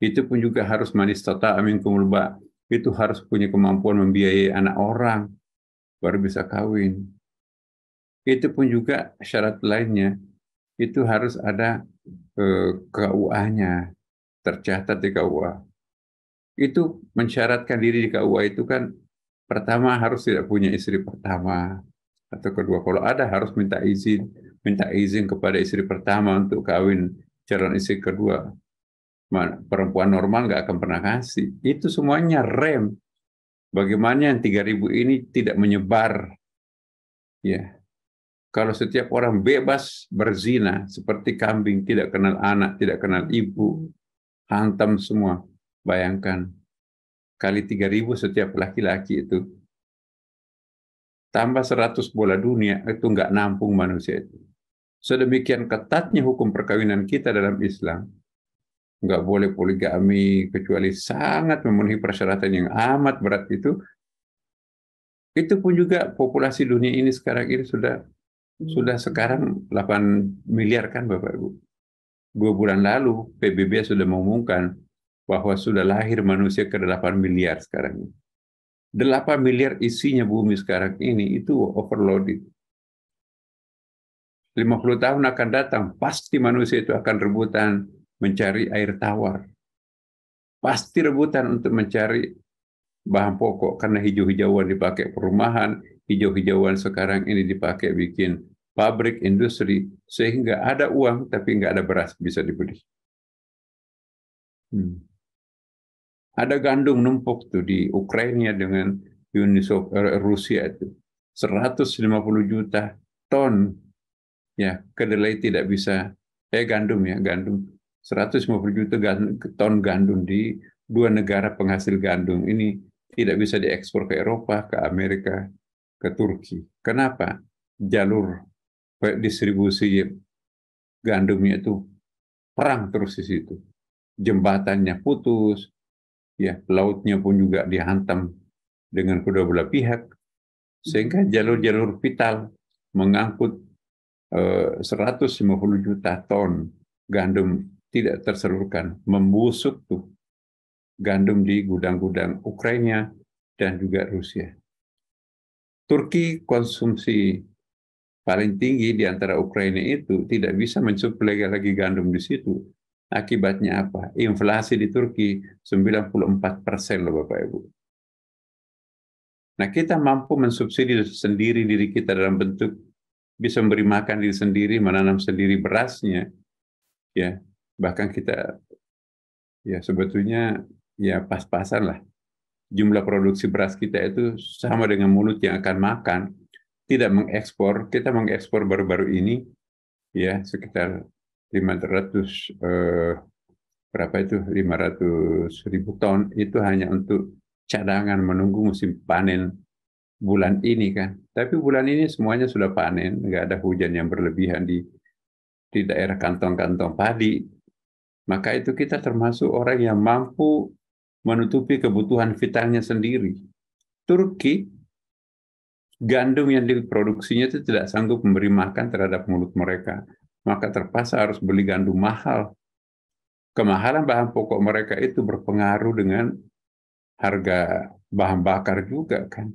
Itu pun juga harus manistata aminkumul ba. Itu harus punya kemampuan membiayai anak orang baru bisa kawin. Itu pun juga syarat lainnya. Itu harus ada KUA-nya, tercatat di KUA. Itu mensyaratkan diri di KUA itu kan pertama harus tidak punya istri pertama atau kedua. Kalau ada harus minta izin kepada istri pertama untuk kawin calon istri kedua. Perempuan normal nggak akan pernah kasih. Itu semuanya rem. Bagaimana yang 3.000 ini tidak menyebar? Ya, kalau setiap orang bebas berzina seperti kambing, tidak kenal anak, tidak kenal ibu, hantam semua. Bayangkan kali 3.000 setiap laki-laki itu. Tambah 100 bola dunia, itu nggak nampung manusia itu. Sedemikian ketatnya hukum perkawinan kita dalam Islam. Nggak boleh poligami, kecuali sangat memenuhi persyaratan yang amat berat itu. Itu pun juga populasi dunia ini sekarang ini sudah sekarang 8 miliar kan Bapak Ibu. 2 bulan lalu PBB sudah mengumumkan bahwa sudah lahir manusia ke 8 miliar sekarang ini. 8 miliar isinya bumi sekarang ini itu overloaded. 50 tahun akan datang, pasti manusia itu akan rebutan mencari air tawar. Pasti rebutan untuk mencari bahan pokok, karena hijau-hijauan dipakai perumahan, hijau-hijauan sekarang ini dipakai bikin pabrik, industri, sehingga ada uang tapi nggak ada beras bisa dibeli. Ada gandum numpuk tuh di Ukraina dengan Rusia itu 150 juta ton ya, kedelai tidak bisa gandum 150 juta ton gandum di dua negara penghasil gandum ini tidak bisa diekspor ke Eropa, ke Amerika, ke Turki. Kenapa? Jalur distribusi gandumnya itu perang terus di situ. Jembatannya putus, ya, lautnya pun juga dihantam dengan kedua belah pihak, sehingga jalur-jalur vital mengangkut 150 juta ton gandum tidak tersalurkan, membusuk tuh gandum di gudang-gudang Ukraina dan juga Rusia. Turki konsumsi paling tinggi di antara Ukraina itu tidak bisa mensuplai lagi gandum di situ. Akibatnya apa? Inflasi di Turki 94% loh Bapak Ibu. Nah, kita mampu mensubsidi sendiri diri kita dalam bentuk bisa memberi makan diri sendiri, menanam sendiri berasnya, ya. Bahkan kita, ya sebetulnya ya pas-pasan lah. Jumlah produksi beras kita itu sama dengan mulut yang akan makan. Tidak mengekspor, kita mengekspor baru-baru ini, ya sekitar 500 berapa itu 500.000 ton itu hanya untuk cadangan menunggu musim panen bulan ini kan. Tapi bulan ini semuanya sudah panen, nggak ada hujan yang berlebihan di daerah kantong-kantong padi. Maka itu kita termasuk orang yang mampu menutupi kebutuhan vitalnya sendiri. Turki, gandum yang diproduksinya itu tidak sanggup memberi makan terhadap mulut mereka. Maka terpaksa harus beli gandum mahal. Kemahalan bahan pokok mereka itu berpengaruh dengan harga bahan bakar juga kan.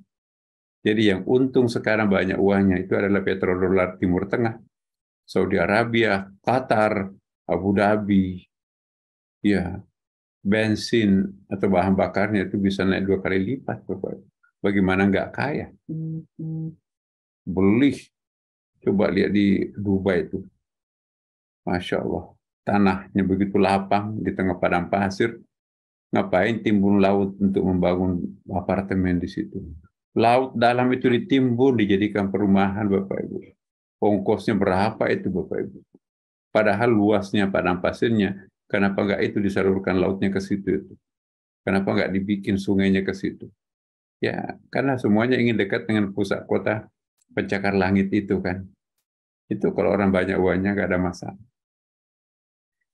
Jadi yang untung sekarang banyak uangnya itu adalah petrodolar Timur Tengah, Saudi Arabia, Qatar, Abu Dhabi. Ya, bensin atau bahan bakarnya itu bisa naik 2 kali lipat, Bapak. Bagaimana nggak kaya? Beli, coba lihat di Dubai itu. Masya Allah, tanahnya begitu lapang di tengah padang pasir. Ngapain timbun laut untuk membangun apartemen di situ? Laut dalam itu ditimbun, dijadikan perumahan, Bapak Ibu. Ongkosnya berapa itu, Bapak Ibu? Padahal luasnya padang pasirnya, kenapa nggak itu disalurkan lautnya ke situ itu? Kenapa nggak dibikin sungainya ke situ? Ya, karena semuanya ingin dekat dengan pusat kota pencakar langit itu kan. Itu kalau orang banyak uangnya nggak ada masalah.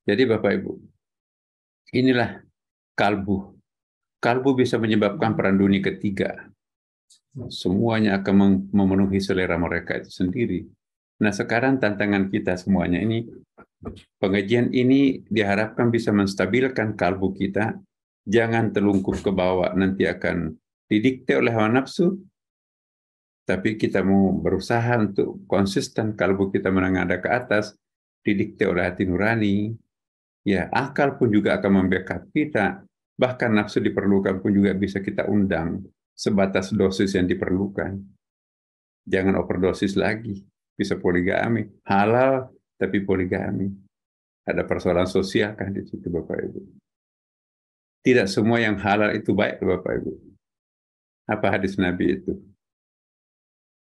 Jadi Bapak Ibu, inilah kalbu. Kalbu bisa menyebabkan perang dunia ketiga. Semuanya akan memenuhi selera mereka itu sendiri. Nah, sekarang tantangan kita semuanya ini, pengajian ini diharapkan bisa menstabilkan kalbu kita, jangan terlungkup ke bawah, nanti akan didikte oleh hawa nafsu, tapi kita mau berusaha untuk konsisten kalbu kita menengadah ke atas, didikte oleh hati nurani, ya akal pun juga akan membackup kita, bahkan nafsu diperlukan pun juga bisa kita undang, sebatas dosis yang diperlukan. Jangan overdosis lagi, bisa poligami, halal tapi poligami. Ada persoalan sosial kan di situ Bapak Ibu. Tidak semua yang halal itu baik Bapak Ibu. Apa hadis Nabi itu?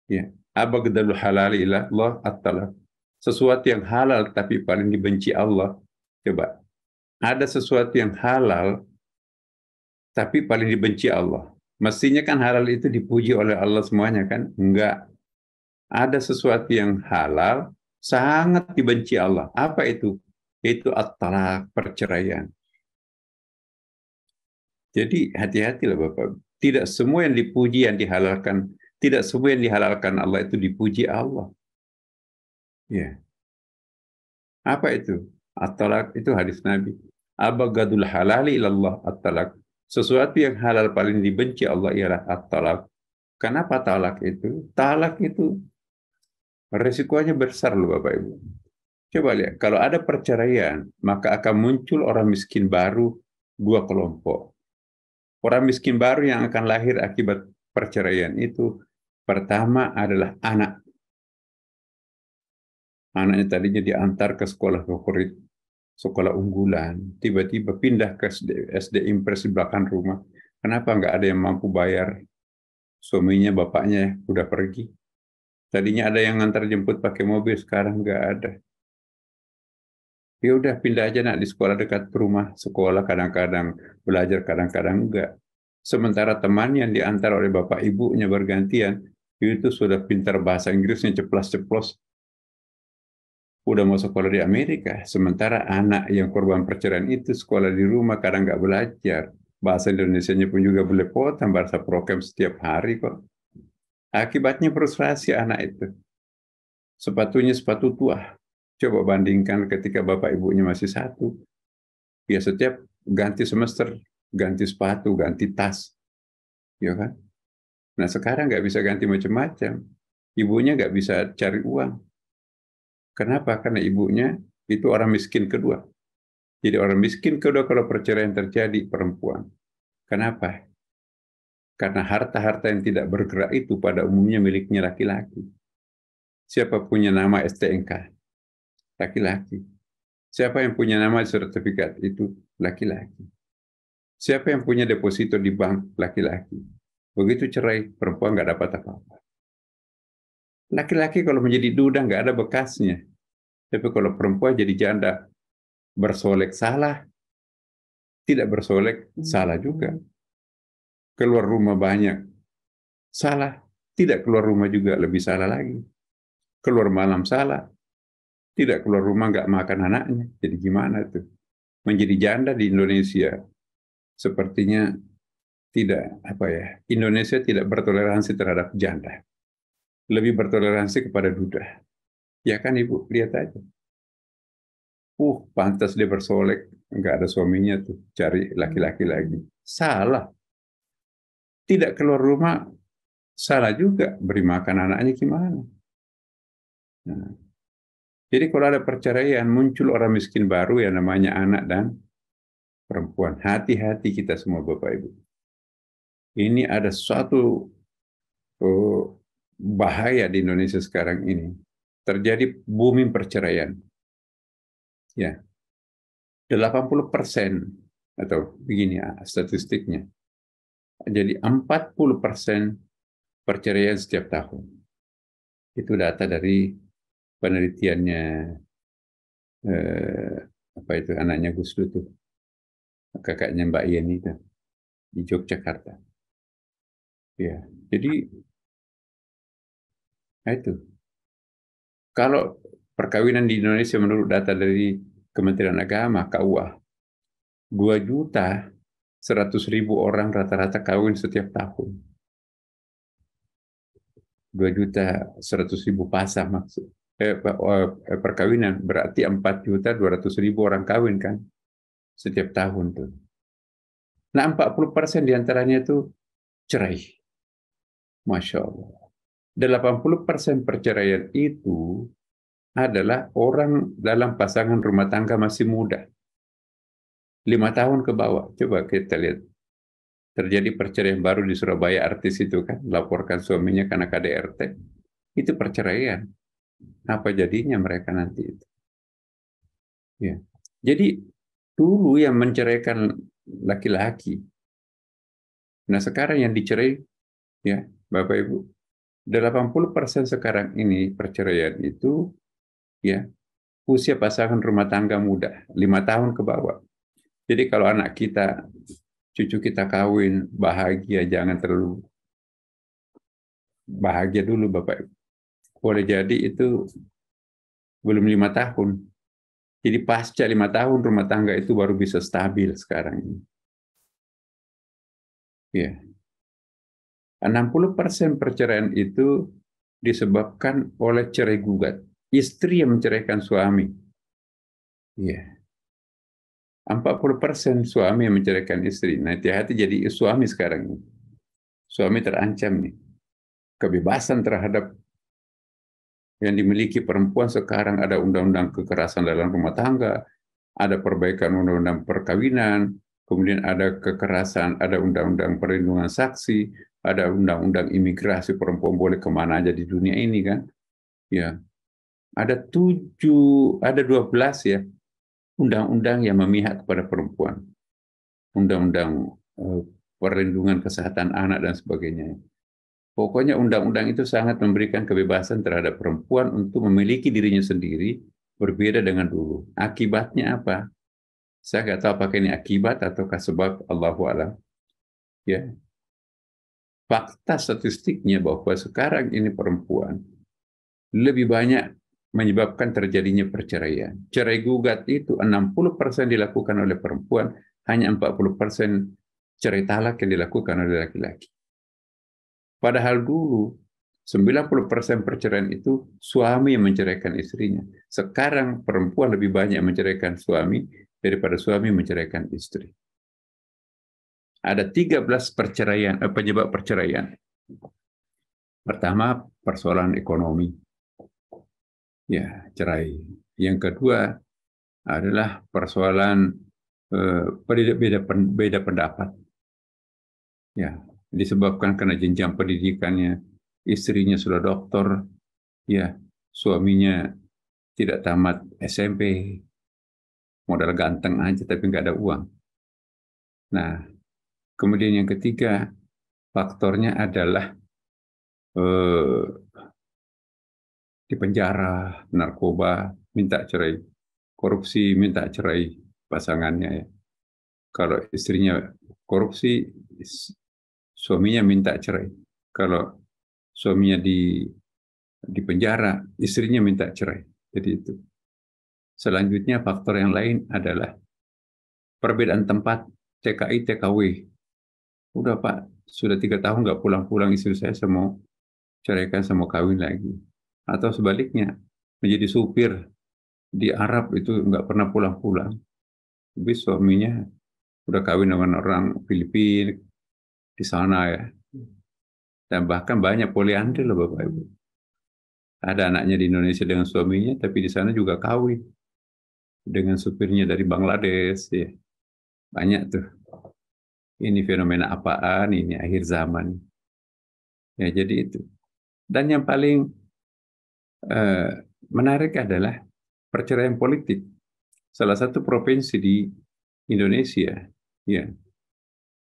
Ya, abaghdalul halali ila Allah at-talaq. Sesuatu yang halal tapi paling dibenci Allah. Coba. Ada sesuatu yang halal tapi paling dibenci Allah. Mestinya kan halal itu dipuji oleh Allah semuanya kan? Enggak. Ada sesuatu yang halal sangat dibenci Allah. Apa itu? Itu at-talaq, perceraian. Jadi hati-hatilah Bapak. Tidak semua yang dipuji yang dihalalkan, tidak semua yang dihalalkan Allah itu dipuji Allah. Ya. Apa itu? At-talaq itu hadis Nabi. Abagadul halali ilallah at-talaq. Sesuatu yang halal paling dibenci Allah ialah at-talaq. Kenapa talak itu? Talak itu Resikonya besar loh Bapak Ibu. Coba lihat, kalau ada perceraian, maka akan muncul orang miskin baru dua kelompok. Orang miskin baru yang akan lahir akibat perceraian itu, pertama adalah anak. Anaknya tadinya diantar ke sekolah favorit, sekolah unggulan, tiba-tiba pindah ke SD Impres di belakang rumah. Kenapa nggak ada yang mampu bayar? Suaminya, bapaknya udah pergi. Tadinya ada yang ngantar jemput pakai mobil, sekarang nggak ada. Ya udah pindah aja nak di sekolah dekat rumah. Sekolah kadang-kadang belajar, kadang-kadang enggak. Sementara teman yang diantar oleh bapak ibunya bergantian, itu sudah pintar bahasa Inggrisnya ceplas-ceplos. Udah mau sekolah di Amerika. Sementara anak yang korban perceraian itu sekolah di rumah, kadang nggak belajar. Bahasa Indonesianya pun juga boleh potong, bahasa prokem setiap hari kok. Akibatnya frustrasi anak itu. Sepatunya sepatu tua. Coba bandingkan ketika bapak ibunya masih satu. Ya setiap ganti semester, ganti sepatu, ganti tas. Ya kan? Nah sekarang nggak bisa ganti macam-macam. Ibunya nggak bisa cari uang. Kenapa? Karena ibunya itu orang miskin kedua. Jadi orang miskin kedua kalau perceraian terjadi perempuan. Kenapa? Karena harta-harta yang tidak bergerak itu pada umumnya miliknya laki-laki. Siapa punya nama STNK? Laki-laki. Siapa yang punya nama sertifikat itu? Laki-laki. Siapa yang punya deposito di bank? Laki-laki. Begitu cerai, perempuan nggak dapat apa-apa. Laki-laki kalau menjadi duda nggak ada bekasnya. Tapi kalau perempuan jadi janda, bersolek salah, tidak bersolek salah juga. Keluar rumah banyak, salah. Tidak keluar rumah juga lebih salah lagi. Keluar malam salah. Tidak keluar rumah nggak makan anaknya. Jadi gimana tuh? Menjadi janda di Indonesia sepertinya tidak apa ya. Indonesia tidak bertoleransi terhadap janda. Lebih bertoleransi kepada duda. Ya kan Ibu, lihat aja. Pantas dia bersolek, nggak ada suaminya tuh, cari laki-laki lagi. Salah. Tidak keluar rumah, salah juga. Beri makan anaknya gimana? Nah, jadi kalau ada perceraian, muncul orang miskin baru yang namanya anak dan perempuan. Hati-hati kita semua Bapak Ibu. Ini ada suatu bahaya di Indonesia sekarang ini. Terjadi booming perceraian. Ya, 80% atau begini ya statistiknya. Jadi 40% perceraian setiap tahun. Itu data dari penelitiannya apa itu anaknya Gus Dur tuh, kakaknya Mbak Yeni itu di Yogyakarta. Ya, jadi nah itu. Kalau perkawinan di Indonesia menurut data dari Kementerian Agama KUA 2.100.000 orang rata-rata kawin setiap tahun. 2.100.000 pasang maksud. Perkawinan berarti 4.200.000 orang kawin kan setiap tahun tuh. Nah 40% diantaranya itu cerai. Masya Allah. 80% perceraian itu adalah orang dalam pasangan rumah tangga masih muda. 5 tahun ke bawah. Coba kita lihat. Terjadi perceraian baru di Surabaya, artis itu kan, laporkan suaminya karena KDRT. Itu perceraian. Apa jadinya mereka nanti itu? Ya. Jadi dulu yang menceraikan laki-laki. Nah sekarang yang dicerai, ya Bapak Ibu, 80% sekarang ini perceraian itu ya usia pasangan rumah tangga muda, 5 tahun ke bawah. Jadi kalau anak kita, cucu kita kawin, bahagia, jangan terlalu bahagia dulu Bapak Ibu. Boleh jadi itu belum 5 tahun. Jadi pasca 5 tahun rumah tangga itu baru bisa stabil sekarang ini. Ya. 60% perceraian itu disebabkan oleh cerai gugat. Istri yang menceraikan suami. Ya. 40% suami yang menceraikan istri. Nah, hati-hati jadi suami sekarang. Suami terancam nih. Kebebasan terhadap yang dimiliki perempuan sekarang, ada undang-undang kekerasan dalam rumah tangga, ada perbaikan undang-undang perkawinan, kemudian ada kekerasan, ada undang-undang perlindungan saksi, ada undang-undang imigrasi, perempuan boleh kemana aja di dunia ini kan. Ya, ada 12 ya undang-undang yang memihak kepada perempuan. Undang-undang perlindungan kesehatan anak dan sebagainya. Pokoknya undang-undang itu sangat memberikan kebebasan terhadap perempuan untuk memiliki dirinya sendiri, berbeda dengan dulu. Akibatnya apa? Saya nggak tahu apakah ini akibat ataukah sebab, Allahu a'lam. Ya, fakta statistiknya bahwa sekarang ini perempuan lebih banyak menyebabkan terjadinya perceraian. Cerai gugat itu 60% dilakukan oleh perempuan, hanya 40% cerai talak yang dilakukan oleh laki-laki. Padahal dulu 90% perceraian itu suami yang menceraikan istrinya. Sekarang perempuan lebih banyak menceraikan suami daripada suami menceraikan istri. Ada 13 penyebab perceraian. Pertama, persoalan ekonomi. Ya, cerai. Yang kedua adalah persoalan beda pendapat. Ya, disebabkan karena jenjang pendidikannya, istrinya sudah doktor, ya, suaminya tidak tamat SMP, modal ganteng aja tapi nggak ada uang. Nah, kemudian yang ketiga, faktornya adalah di penjara, narkoba, minta cerai, korupsi, minta cerai pasangannya ya. Kalau istrinya korupsi, suaminya minta cerai. Kalau suaminya di penjara, istrinya minta cerai. Jadi itu. Selanjutnya faktor yang lain adalah perbedaan tempat, TKI, TKW. Udah Pak, sudah 3 tahun nggak pulang-pulang, istri saya mau ceraikan, mau kawin lagi. Atau sebaliknya, menjadi supir di Arab itu nggak pernah pulang-pulang. Tapi suaminya udah kawin dengan orang Filipina di sana ya. Dan bahkan banyak poliandri loh Bapak Ibu. Ada anaknya di Indonesia dengan suaminya, tapi di sana juga kawin dengan supirnya dari Bangladesh ya. Banyak tuh. Ini fenomena apaan? Ini akhir zaman. Ya jadi itu. Dan yang paling menarik adalah perceraian politik. Salah satu provinsi di Indonesia, ya,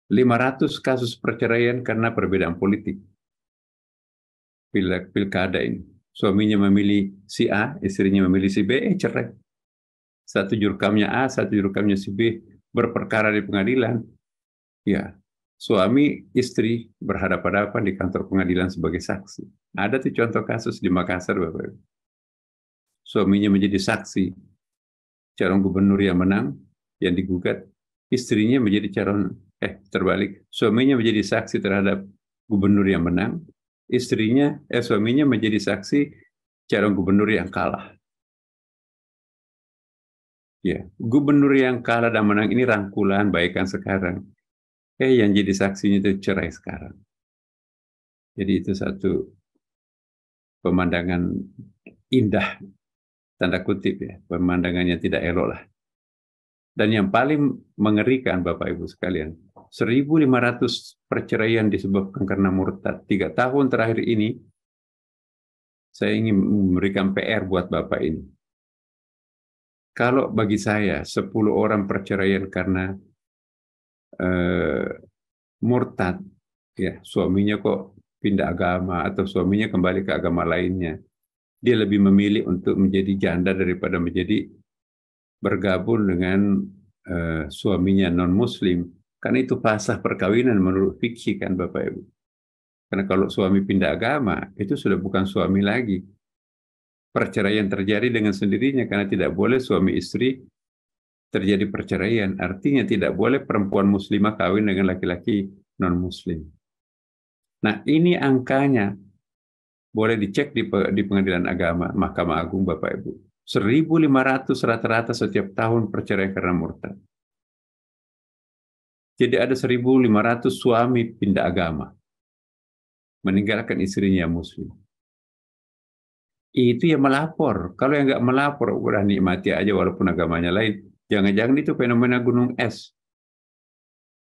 500 kasus perceraian karena perbedaan politik. Pilkada ini. Suaminya memilih si A, istrinya memilih si B, cerai. Satu jurukamnya A, satu jurukamnya si B, berperkara di pengadilan. Ya, suami istri berhadapan-hadapan di kantor pengadilan sebagai saksi. Ada tuh contoh kasus di Makassar, Bapak. Suaminya menjadi saksi, calon gubernur yang menang, yang digugat, istrinya menjadi terbalik, suaminya menjadi saksi terhadap gubernur yang menang, suaminya menjadi saksi calon gubernur yang kalah. Ya, gubernur yang kalah dan menang ini rangkulan baikan sekarang. Yang jadi saksinya itu cerai sekarang. Jadi itu satu pemandangan indah, tanda kutip ya, pemandangan yang tidak elok lah. Dan yang paling mengerikan Bapak Ibu sekalian, 1.500 perceraian disebabkan karena murtad. 3 tahun terakhir ini, saya ingin memberikan PR buat Bapak ini. Kalau bagi saya 10 orang perceraian karena murtad, ya suaminya kok pindah agama atau suaminya kembali ke agama lainnya, dia lebih memilih untuk menjadi janda daripada menjadi bergabung dengan suaminya non-Muslim. Karena itu fasih perkawinan menurut fikih kan Bapak Ibu. Karena kalau suami pindah agama, itu sudah bukan suami lagi. Perceraian terjadi dengan sendirinya karena tidak boleh suami istri terjadi perceraian. Artinya tidak boleh perempuan muslimah kawin dengan laki-laki non-muslim. Nah ini angkanya boleh dicek di pengadilan agama, Mahkamah Agung Bapak Ibu. 1.500 rata-rata setiap tahun perceraian karena murtad. Jadi ada 1.500 suami pindah agama, meninggalkan istrinya muslim. Itu yang melapor. Kalau yang nggak melapor, udah nikmati aja walaupun agamanya lain. Jangan-jangan itu fenomena gunung es.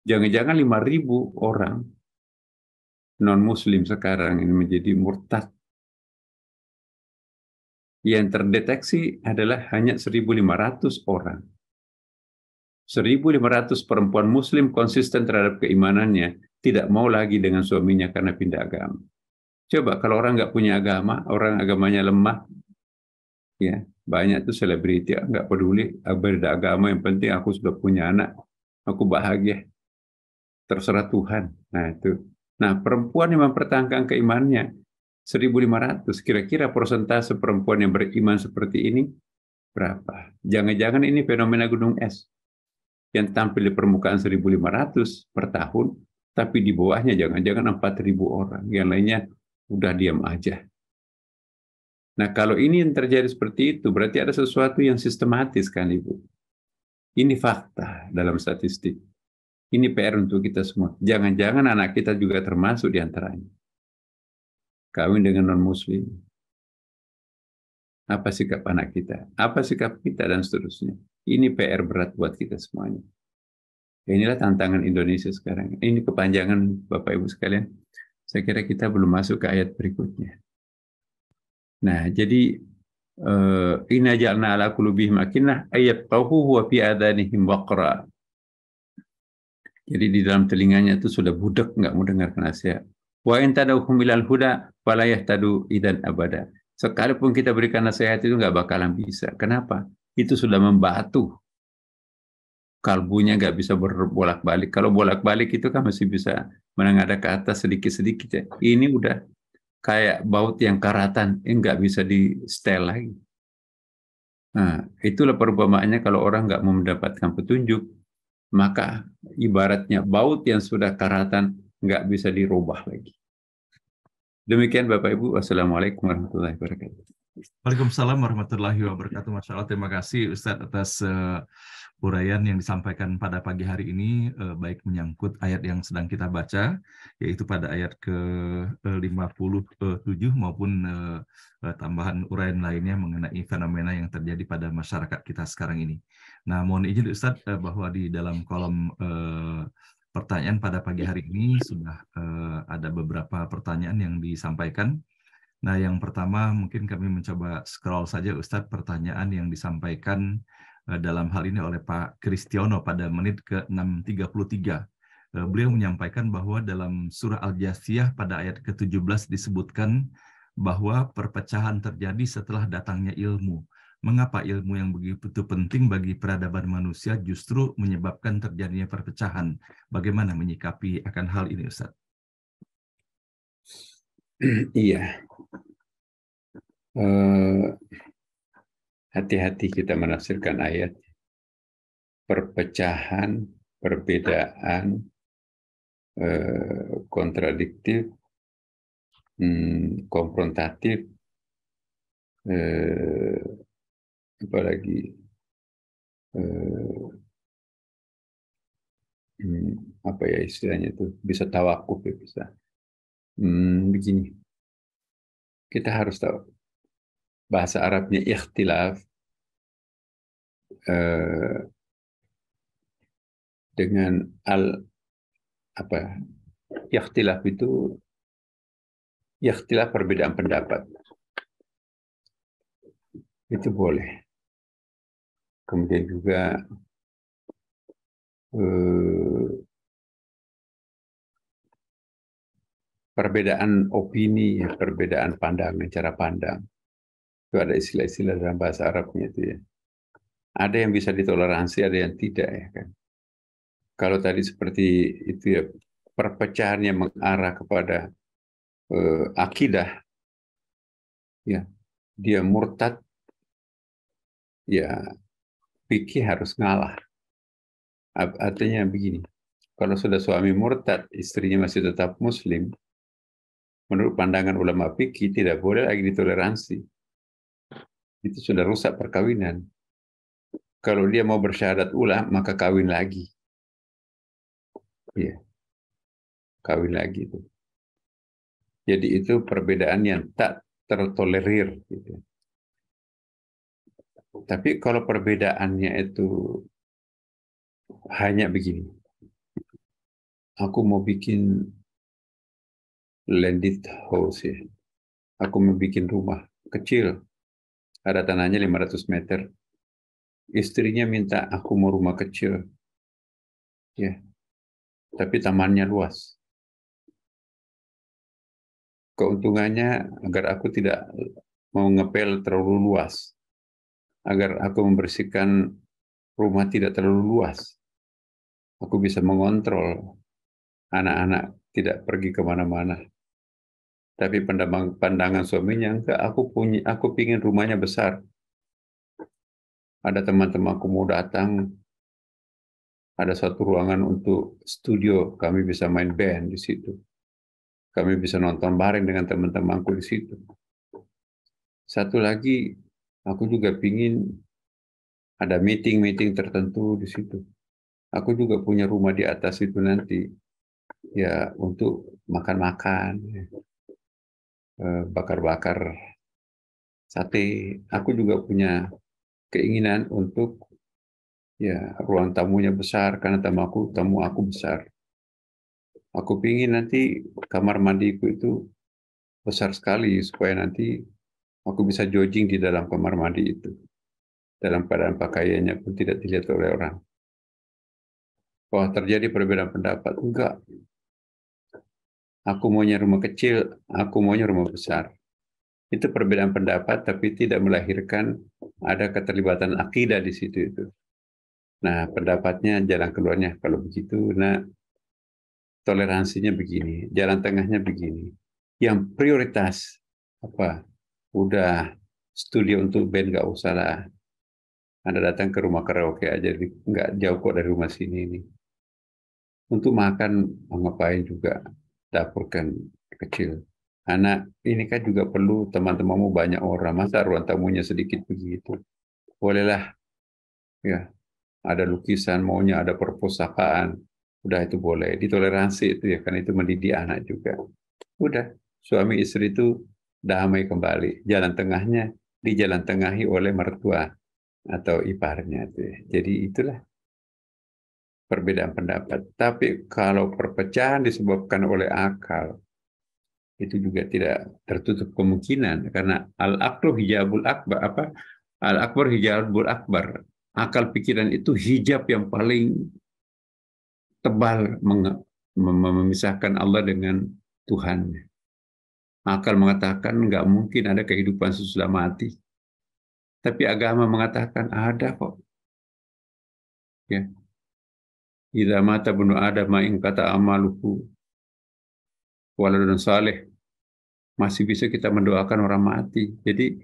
Jangan-jangan 5.000 orang non-muslim sekarang ini menjadi murtad. Yang terdeteksi adalah hanya 1.500 orang. 1.500 perempuan muslim konsisten terhadap keimanannya, tidak mau lagi dengan suaminya karena pindah agama. Coba kalau orang nggak punya agama, orang agamanya lemah, ya banyak tuh selebriti, nggak peduli, beda agama, yang penting aku sudah punya anak, aku bahagia, terserah Tuhan. Nah itu. Nah perempuan yang mempertahankan keimanannya 1.500, kira-kira persentase perempuan yang beriman seperti ini berapa? Jangan-jangan ini fenomena gunung es yang tampil di permukaan 1.500 per tahun, tapi di bawahnya jangan-jangan 4.000 orang, yang lainnya udah diam aja. Nah kalau ini yang terjadi seperti itu, berarti ada sesuatu yang sistematis kan Ibu. Ini fakta dalam statistik. Ini PR untuk kita semua. Jangan-jangan anak kita juga termasuk di antaranya. Kawin dengan non-muslim. Apa sikap anak kita? Apa sikap kita dan seterusnya. Ini PR berat buat kita semuanya. Inilah tantangan Indonesia sekarang. Ini kepanjangan Bapak Ibu sekalian. Saya kira kita belum masuk ke ayat berikutnya. Nah, jadi inna ja'alna ala qulubihim akinnah ayafqahu wa fi adanihim waqra. Jadi di dalam telinganya itu sudah budak, nggak mau dengar nasihat. Wa in tad'uhum ilal huda fala yahtadu idan abada. Sekalipun kita berikan nasihat itu nggak bakalan bisa. Kenapa? Itu sudah membatu. Kalbunya nggak bisa berbolak-balik. Kalau bolak-balik itu kan masih bisa menengadah ke atas sedikit-sedikit ya. Ini udah kayak baut yang karatan, nggak bisa di setel lagi. Nah, itulah perumpamaannya kalau orang nggak mau mendapatkan petunjuk, maka ibaratnya baut yang sudah karatan nggak bisa dirubah lagi. Demikian Bapak Ibu, wassalamualaikum warahmatullahi wabarakatuh. Waalaikumsalam warahmatullahi wabarakatuh. Masya Allah, terima kasih Ustadz atas uraian yang disampaikan pada pagi hari ini, baik menyangkut ayat yang sedang kita baca, yaitu pada ayat ke-57 maupun tambahan uraian lainnya mengenai fenomena yang terjadi pada masyarakat kita sekarang ini. Nah, mohon izin Ustadz bahwa di dalam kolom pertanyaan pada pagi hari ini sudah ada beberapa pertanyaan yang disampaikan. Nah, yang pertama mungkin kami mencoba scroll saja Ustadz pertanyaan yang disampaikan dalam hal ini oleh Pak Kristiono pada menit ke-6.33. Beliau menyampaikan bahwa dalam surah Al-Jasiyah pada ayat ke-17 disebutkan bahwa perpecahan terjadi setelah datangnya ilmu. Mengapa ilmu yang begitu penting bagi peradaban manusia justru menyebabkan terjadinya perpecahan? Bagaimana menyikapi akan hal ini Ustadz? Iya. Hati-hati kita menafsirkan ayat. Perpecahan, perbedaan, kontradiktif, konfrontatif, apalagi apa ya istilahnya itu, bisa tawakuf ya, bisa. Begini, kita harus tahu bahasa Arabnya ikhtilaf dengan ikhtilaf itu ikhtilaf perbedaan pendapat. Itu boleh. Kemudian juga perbedaan opini, perbedaan pandangan, cara pandang. Itu ada istilah-istilah dalam bahasa Arabnya itu ya. Ada yang bisa ditoleransi, ada yang tidak ya kan. Kalau tadi seperti itu ya, perpecahannya mengarah kepada akidah, ya dia murtad, ya fikih harus ngalah. Artinya begini, kalau sudah suami murtad, istrinya masih tetap muslim, menurut pandangan ulama fikih tidak boleh lagi ditoleransi. Itu sudah rusak perkawinan. Kalau dia mau bersyahadat ulang, maka kawin lagi. Iya, kawin lagi itu. Jadi itu perbedaan yang tak tertolerir. Gitu. Tapi kalau perbedaannya itu hanya begini, aku mau bikin landed house ya, aku mau bikin rumah kecil, ada tanahnya 500 meter, istrinya minta aku mau rumah kecil, ya, tapi tamannya luas. Keuntungannya agar aku tidak mau ngepel terlalu luas, agar aku membersihkan rumah tidak terlalu luas. Aku bisa mengontrol anak-anak tidak pergi kemana-mana. Tapi pandangan suaminya enggak, aku pingin rumahnya besar. Ada teman-temanku mau datang, ada satu ruangan untuk studio, kami bisa main band di situ. Kami bisa nonton bareng dengan teman-temanku di situ. Satu lagi, aku juga pingin ada meeting-meeting tertentu di situ. Aku juga punya rumah di atas itu nanti, ya untuk makan-makan, bakar-bakar sate. Aku juga punya keinginan untuk ya ruang tamunya besar karena tamu aku besar. Aku pingin nanti kamar mandiku itu besar sekali supaya nanti aku bisa jogging di dalam kamar mandi itu. Dalam keadaan pakaiannya pun tidak dilihat oleh orang. Wah, terjadi perbedaan pendapat. Enggak. Aku maunya rumah kecil, aku maunya rumah besar. Itu perbedaan pendapat, tapi tidak melahirkan ada keterlibatan akidah di situ itu. Nah, pendapatnya jalan keluarnya kalau begitu. Nah, toleransinya begini, jalan tengahnya begini. Yang prioritas apa? Udah studio untuk band nggak usah lah. Anda datang ke rumah karaoke aja, nggak jauh kok dari rumah sini ini. Untuk makan ngapain juga, dapur kan kecil. Anak ini kan juga perlu teman-temanmu banyak orang, masa ruang tamunya sedikit begitu. Bolehlah, ya ada lukisan, maunya ada perpustakaan, udah itu boleh. Ditoleransi itu ya, kan itu mendidik anak juga. Udah, suami istri itu damai kembali. Jalan tengahnya dijalan tengahi oleh mertua atau iparnya itu. Jadi itulah perbedaan pendapat. Tapi kalau perpecahan disebabkan oleh akal, itu juga tidak tertutup kemungkinan karena al-aqlu hijabul akbar apa? Al-akbar hijabul akbar. Akal pikiran itu hijab yang paling tebal memisahkan Allah dengan Tuhan. Akal mengatakan nggak mungkin ada kehidupan sesudah mati. Tapi agama mengatakan ada kok. Ya. Idza mata bunu Adam in kata amaluhu waladun saleh. Masih bisa kita mendoakan orang mati. Jadi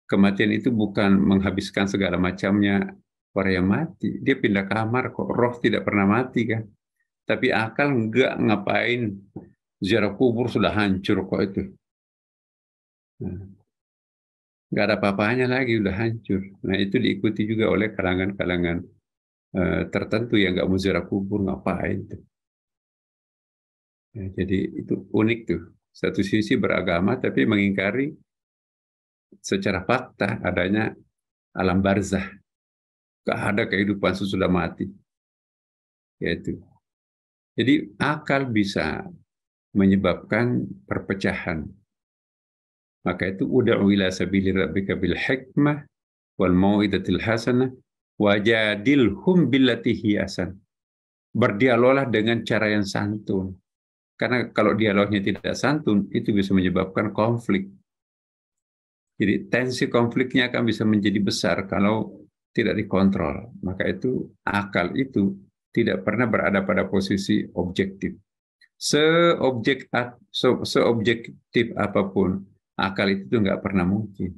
kematian itu bukan menghabiskan segala macamnya orang yang mati. Dia pindah kamar kok. Roh tidak pernah mati kan. Tapi akal enggak, ngapain. Ziarah kubur sudah hancur kok itu. Nah, nggak ada apa-apanya lagi, udah hancur. Nah itu diikuti juga oleh kalangan-kalangan tertentu yang nggak mau ziarah kubur, ngapain tuh. Ya, jadi itu unik tuh. Satu sisi beragama tapi mengingkari secara fakta adanya alam barzah. Gak ada kehidupan sesudah mati. Yaitu. Jadi akal bisa menyebabkan perpecahan. Maka itu ud'u ila sabili rabbika bil hikmah wal mau'izatil hasanah wajadilhum billati hiya ahsan. Berdialoglah dengan cara yang santun. Karena kalau dialognya tidak santun, itu bisa menyebabkan konflik. Jadi tensi konfliknya akan bisa menjadi besar kalau tidak dikontrol. Maka itu akal itu tidak pernah berada pada posisi objektif. Seobjektif apapun, akal itu nggak pernah mungkin.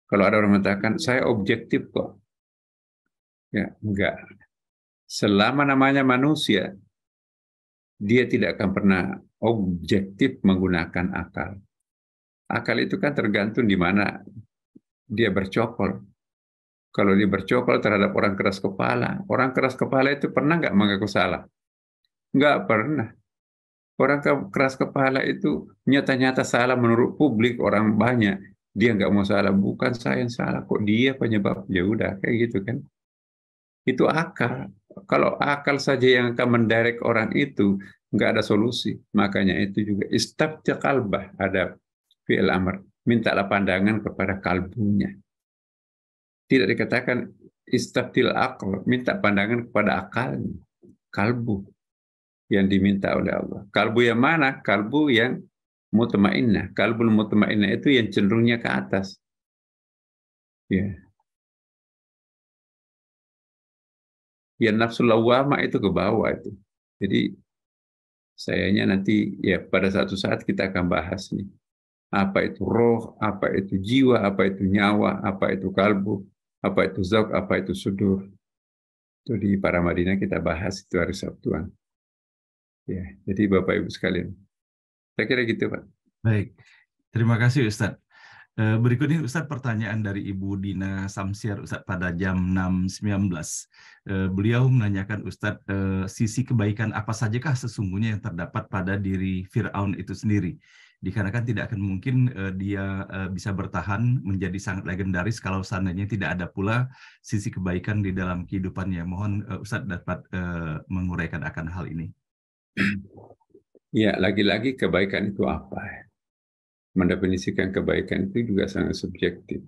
Kalau ada orang mengatakan, saya objektif kok. Ya, enggak. Selama namanya manusia, dia tidak akan pernah objektif menggunakan akal. Akal itu kan tergantung di mana dia bercokol. Kalau dia bercokol terhadap orang keras kepala itu pernah nggak mengaku salah? Nggak pernah. Orang keras kepala itu nyata-nyata salah menurut publik orang banyak. Dia nggak mau salah, bukan saya yang salah, kok dia penyebab. Ya udah kayak gitu kan. Itu akal. Kalau akal saja yang akan mendirect orang itu, nggak ada solusi. Makanya itu juga istabti qalbah, ada fi'il amr. Mintalah pandangan kepada kalbunya. Tidak dikatakan istabtil aql, minta pandangan kepada akalnya. Kalbu yang diminta oleh Allah. Kalbu yang mana? Kalbu yang mutmainnah. Kalbul mutmainnah itu yang cenderungnya ke atas. Ya. Yang nafsu lawwamah itu ke bawah itu. Jadi sayanya nanti ya pada suatu saat kita akan bahas nih. Apa itu roh, apa itu jiwa, apa itu nyawa, apa itu kalbu, apa itu zauk, apa itu sudur. Itu di Paramadina kita bahas itu hari Sabtuan. Ya, jadi Bapak Ibu sekalian. Saya kira gitu, Pak. Baik, terima kasih Ustadz. Berikut ini Ustadz pertanyaan dari Ibu Dina Samsiar Ustadz pada jam 6.19. Beliau menanyakan Ustadz, sisi kebaikan apa sajakah sesungguhnya yang terdapat pada diri Fir'aun itu sendiri? Dikarenakan tidak akan mungkin dia bisa bertahan menjadi sangat legendaris kalau seandainya tidak ada pula sisi kebaikan di dalam kehidupannya. Mohon Ustadz dapat menguraikan akan hal ini. Ya, lagi-lagi kebaikan itu apa? Mendefinisikan kebaikan itu juga sangat subjektif.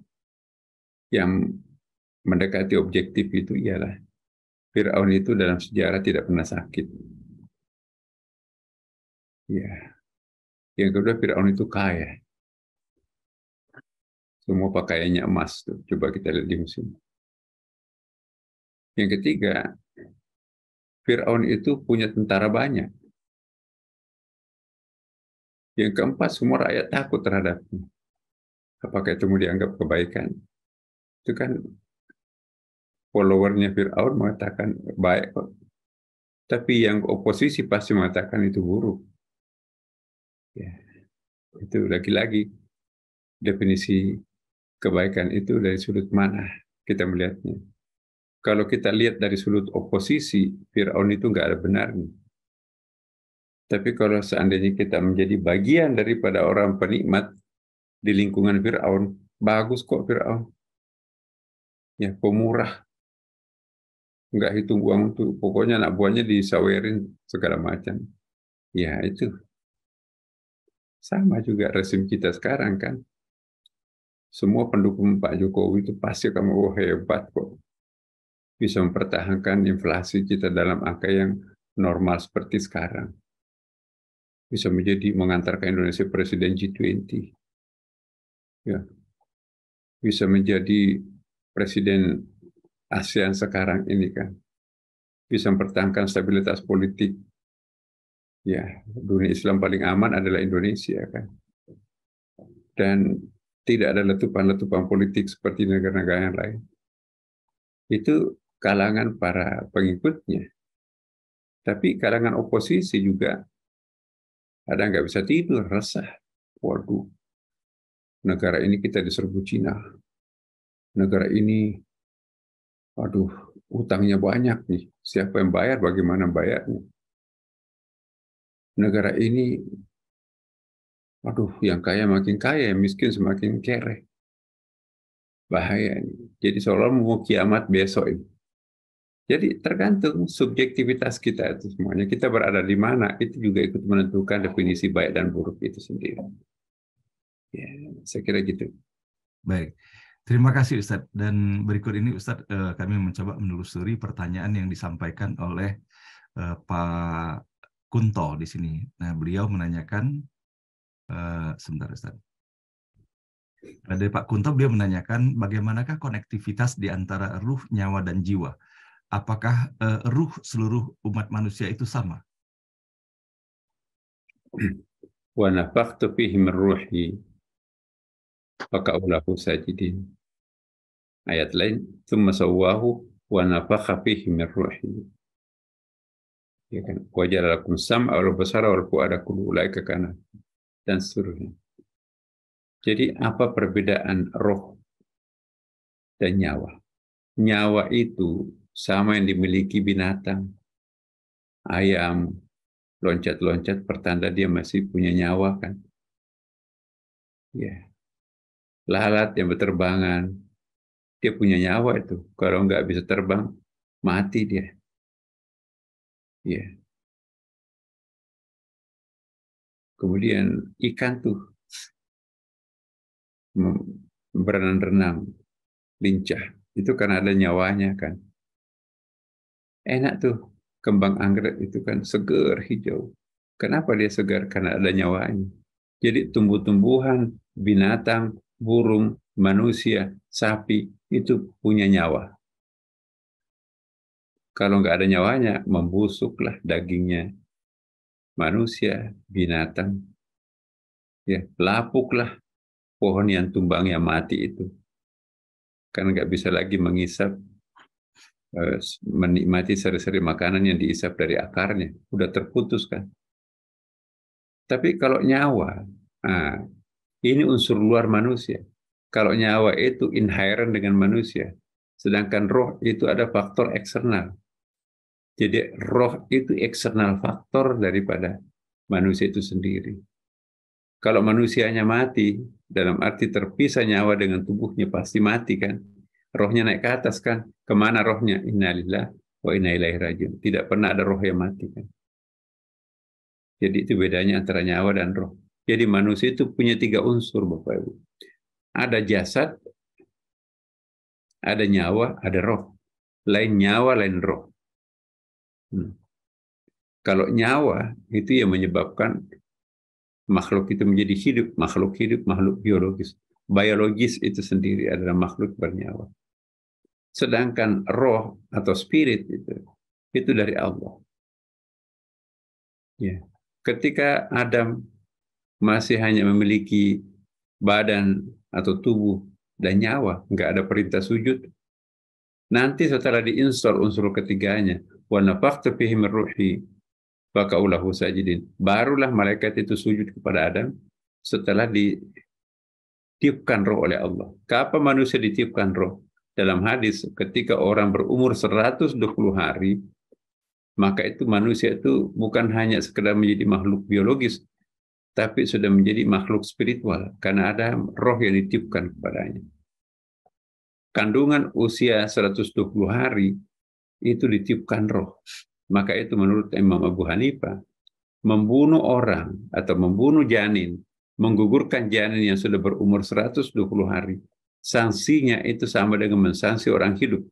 Yang mendekati objektif itu ialah Fir'aun itu dalam sejarah tidak pernah sakit. Ya. Yang kedua, Fir'aun itu kaya. Semua pakaiannya emas tuh. Coba kita lihat di musim. Yang ketiga, Fir'aun itu punya tentara banyak. Yang keempat, semua rakyat takut terhadapnya. Apakah itu mau dianggap kebaikan? Itu kan followernya Fir'aun mengatakan baik kok. Tapi yang oposisi pasti mengatakan itu buruk. Ya, itu lagi-lagi definisi kebaikan itu dari sudut mana kita melihatnya. Kalau kita lihat dari sudut oposisi, Fir'aun itu nggak ada benarnya. Tapi kalau seandainya kita menjadi bagian daripada orang penikmat di lingkungan Fir'aun, bagus kok Fir'aun. Ya, pemurah. Nggak hitung uang tuh. Pokoknya anak buahnya disawerin segala macam. Ya, itu. Sama juga rezim kita sekarang kan. Semua pendukung Pak Jokowi itu pasti kamu hebat kok. Bisa mempertahankan inflasi kita dalam angka yang normal seperti sekarang. Bisa mengantarkan Indonesia presiden G20. Ya. Bisa menjadi presiden ASEAN sekarang ini kan. Bisa mempertahankan stabilitas politik. Ya, dunia Islam paling aman adalah Indonesia kan. Dan tidak ada letupan-letupan politik seperti negara-negara yang lain. Itu kalangan para pengikutnya. Tapi kalangan oposisi juga ada nggak bisa tidur, resah. Waduh, negara ini kita diserbu Cina. Negara ini, aduh, utangnya banyak nih. Siapa yang bayar, bagaimana bayarnya? Negara ini, aduh, yang kaya makin kaya, yang miskin semakin kere. Bahaya ini. Jadi seolah mau kiamat besok ini. Jadi tergantung subjektivitas kita itu semuanya. Kita berada di mana, itu juga ikut menentukan definisi baik dan buruk itu sendiri. Ya, saya kira gitu. Baik, terima kasih Ustadz. Dan berikut ini Ustadz, kami mencoba menelusuri pertanyaan yang disampaikan oleh Pak Kunto di sini. Nah, beliau menanyakan, sebentar Ustadz. Dari Pak Kunto, beliau menanyakan bagaimanakah konektivitas di antara ruh, nyawa, dan jiwa. Apakah ruh seluruh umat manusia itu sama? Wa nafakhtu fihi min ruhi faka'u lahu sajidin. Ayat lain, tsumma sawwahu wa nafakha fihi min ruhi. Ya kan? Wa ja'ala lakum sam'a wal basara wal fu'ada kullu ulaika kana, dan seterusnya. Jadi apa perbedaan roh dan nyawa? Nyawa itu sama yang dimiliki binatang, ayam, loncat-loncat pertanda dia masih punya nyawa kan. Ya, lalat yang berterbangan, dia punya nyawa itu. Kalau nggak bisa terbang, mati dia. Ya. Kemudian ikan tuh berenang-renang, lincah. Itu kan ada nyawanya kan. Enak tuh, kembang anggrek itu kan segar hijau. Kenapa dia segar? Karena ada nyawanya. Jadi tumbuh-tumbuhan, binatang, burung, manusia, sapi, itu punya nyawa. Kalau nggak ada nyawanya, membusuklah dagingnya. Manusia, binatang, ya lapuklah pohon yang tumbangnya mati itu. Karena nggak bisa lagi mengisap, menikmati seri-seri makanan yang diisap dari akarnya. Udah terputus kan. Tapi kalau nyawa, nah, ini unsur luar manusia. Kalau nyawa itu inherent dengan manusia, sedangkan roh itu ada faktor eksternal. Jadi roh itu eksternal faktor daripada manusia itu sendiri. Kalau manusianya mati, dalam arti terpisah nyawa dengan tubuhnya pasti mati kan. Rohnya naik ke atas kan. Kemana rohnya? Innalillah wa inna ilaihi rajiun. Tidak pernah ada roh yang mati kan. Jadi itu bedanya antara nyawa dan roh. Jadi manusia itu punya 3 unsur Bapak Ibu. Ada jasad, ada nyawa, ada roh. Lain nyawa, lain roh. Kalau nyawa itu yang menyebabkan makhluk itu menjadi hidup, makhluk biologis. Biologis itu sendiri adalah makhluk bernyawa. Sedangkan roh atau spirit itu dari Allah. Ya. Ketika Adam masih hanya memiliki badan atau tubuh dan nyawa, nggak ada perintah sujud. Nanti setelah diinstal unsur ketiganya, wa nafakhtu fihi min ruhi faka'u lahu sajidin. Barulah malaikat itu sujud kepada Adam setelah ditiupkan roh oleh Allah. Kapan manusia ditiupkan roh? Dalam hadis, ketika orang berumur 120 hari, maka itu manusia itu bukan hanya sekedar menjadi makhluk biologis, tapi sudah menjadi makhluk spiritual, karena ada roh yang ditiupkan kepadanya. Kandungan usia 120 hari, itu ditiupkan roh. Maka itu menurut Imam Abu Hanifah, membunuh orang atau membunuh janin, menggugurkan janin yang sudah berumur 120 hari, sanksinya itu sama dengan mensanksi orang hidup.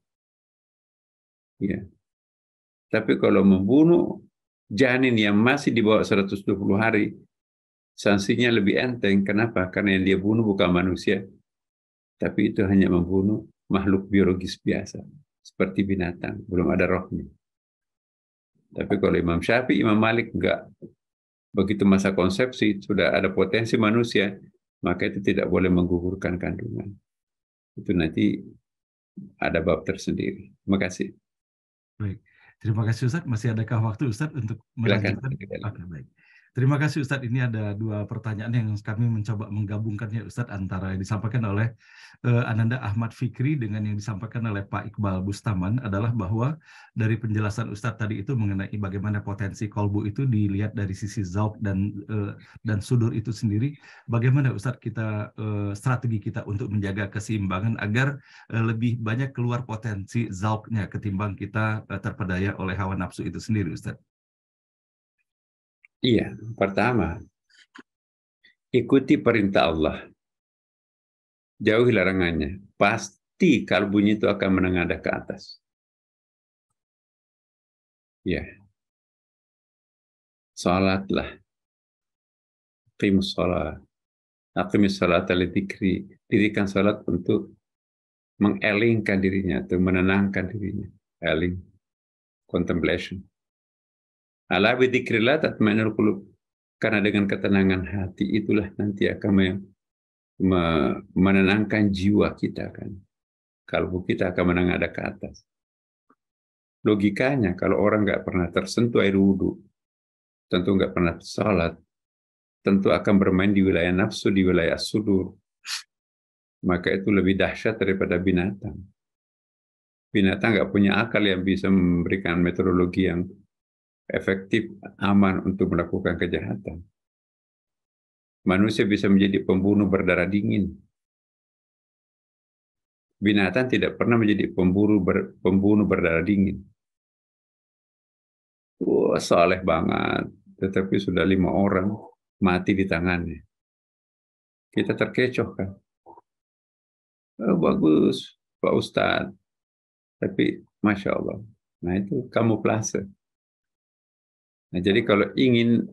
Ya. Tapi kalau membunuh janin yang masih di bawah 120 hari, sanksinya lebih enteng. Kenapa? Karena yang dia bunuh bukan manusia, tapi itu hanya membunuh makhluk biologis biasa, seperti binatang, belum ada rohnya. Tapi kalau Imam Syafi'i, Imam Malik enggak. Begitu masa konsepsi, sudah ada potensi manusia, maka itu tidak boleh menggugurkan kandungan. Itu nanti ada bab tersendiri. Terima kasih. Baik. Terima kasih Ustadz. Masih adakah waktu Ustadz untuk Silakan. melanjutkan? Oke, baik. Terima kasih Ustadz. Ini ada 2 pertanyaan yang kami mencoba menggabungkannya Ustadz antara yang disampaikan oleh Ananda Ahmad Fikri dengan yang disampaikan oleh Pak Iqbal Bustaman adalah bahwa dari penjelasan Ustadz tadi itu mengenai bagaimana potensi kolbu itu dilihat dari sisi zauq dan sudur itu sendiri. Bagaimana Ustadz kita strategi kita untuk menjaga keseimbangan agar lebih banyak keluar potensi zauqnya ketimbang kita terpedaya oleh hawa nafsu itu sendiri, Ustaz? Iya, pertama, ikuti perintah Allah. Jauhi larangannya. Pasti kalbunya itu akan menengadah ke atas. Ya. Salatlah. Aqimus salat. Aqimus salat li-dzikri. Dirikan salat untuk mengelingkan dirinya atau menenangkan dirinya. Eling. Contemplation. Ala bi dzikrillah tatma'innul qulub. Karena dengan ketenangan hati itulah nanti akan menenangkan jiwa kita kan. Kalbu kita akan menengadah ke atas. Logikanya kalau orang nggak pernah tersentuh air wudhu, tentu nggak pernah sholat, tentu akan bermain di wilayah nafsu, di wilayah sudur. Maka itu lebih dahsyat daripada binatang. Binatang nggak punya akal yang bisa memberikan metodologi yang efektif, aman untuk melakukan kejahatan. Manusia bisa menjadi pembunuh berdarah dingin. Binatang tidak pernah menjadi pembunuh berdarah dingin. Wah, saleh banget, tetapi sudah 5 orang mati di tangannya. Kita terkecoh kan. Oh, bagus, Pak Ustadz. Tapi Masya Allah. Nah itu kamuflase. Nah jadi kalau ingin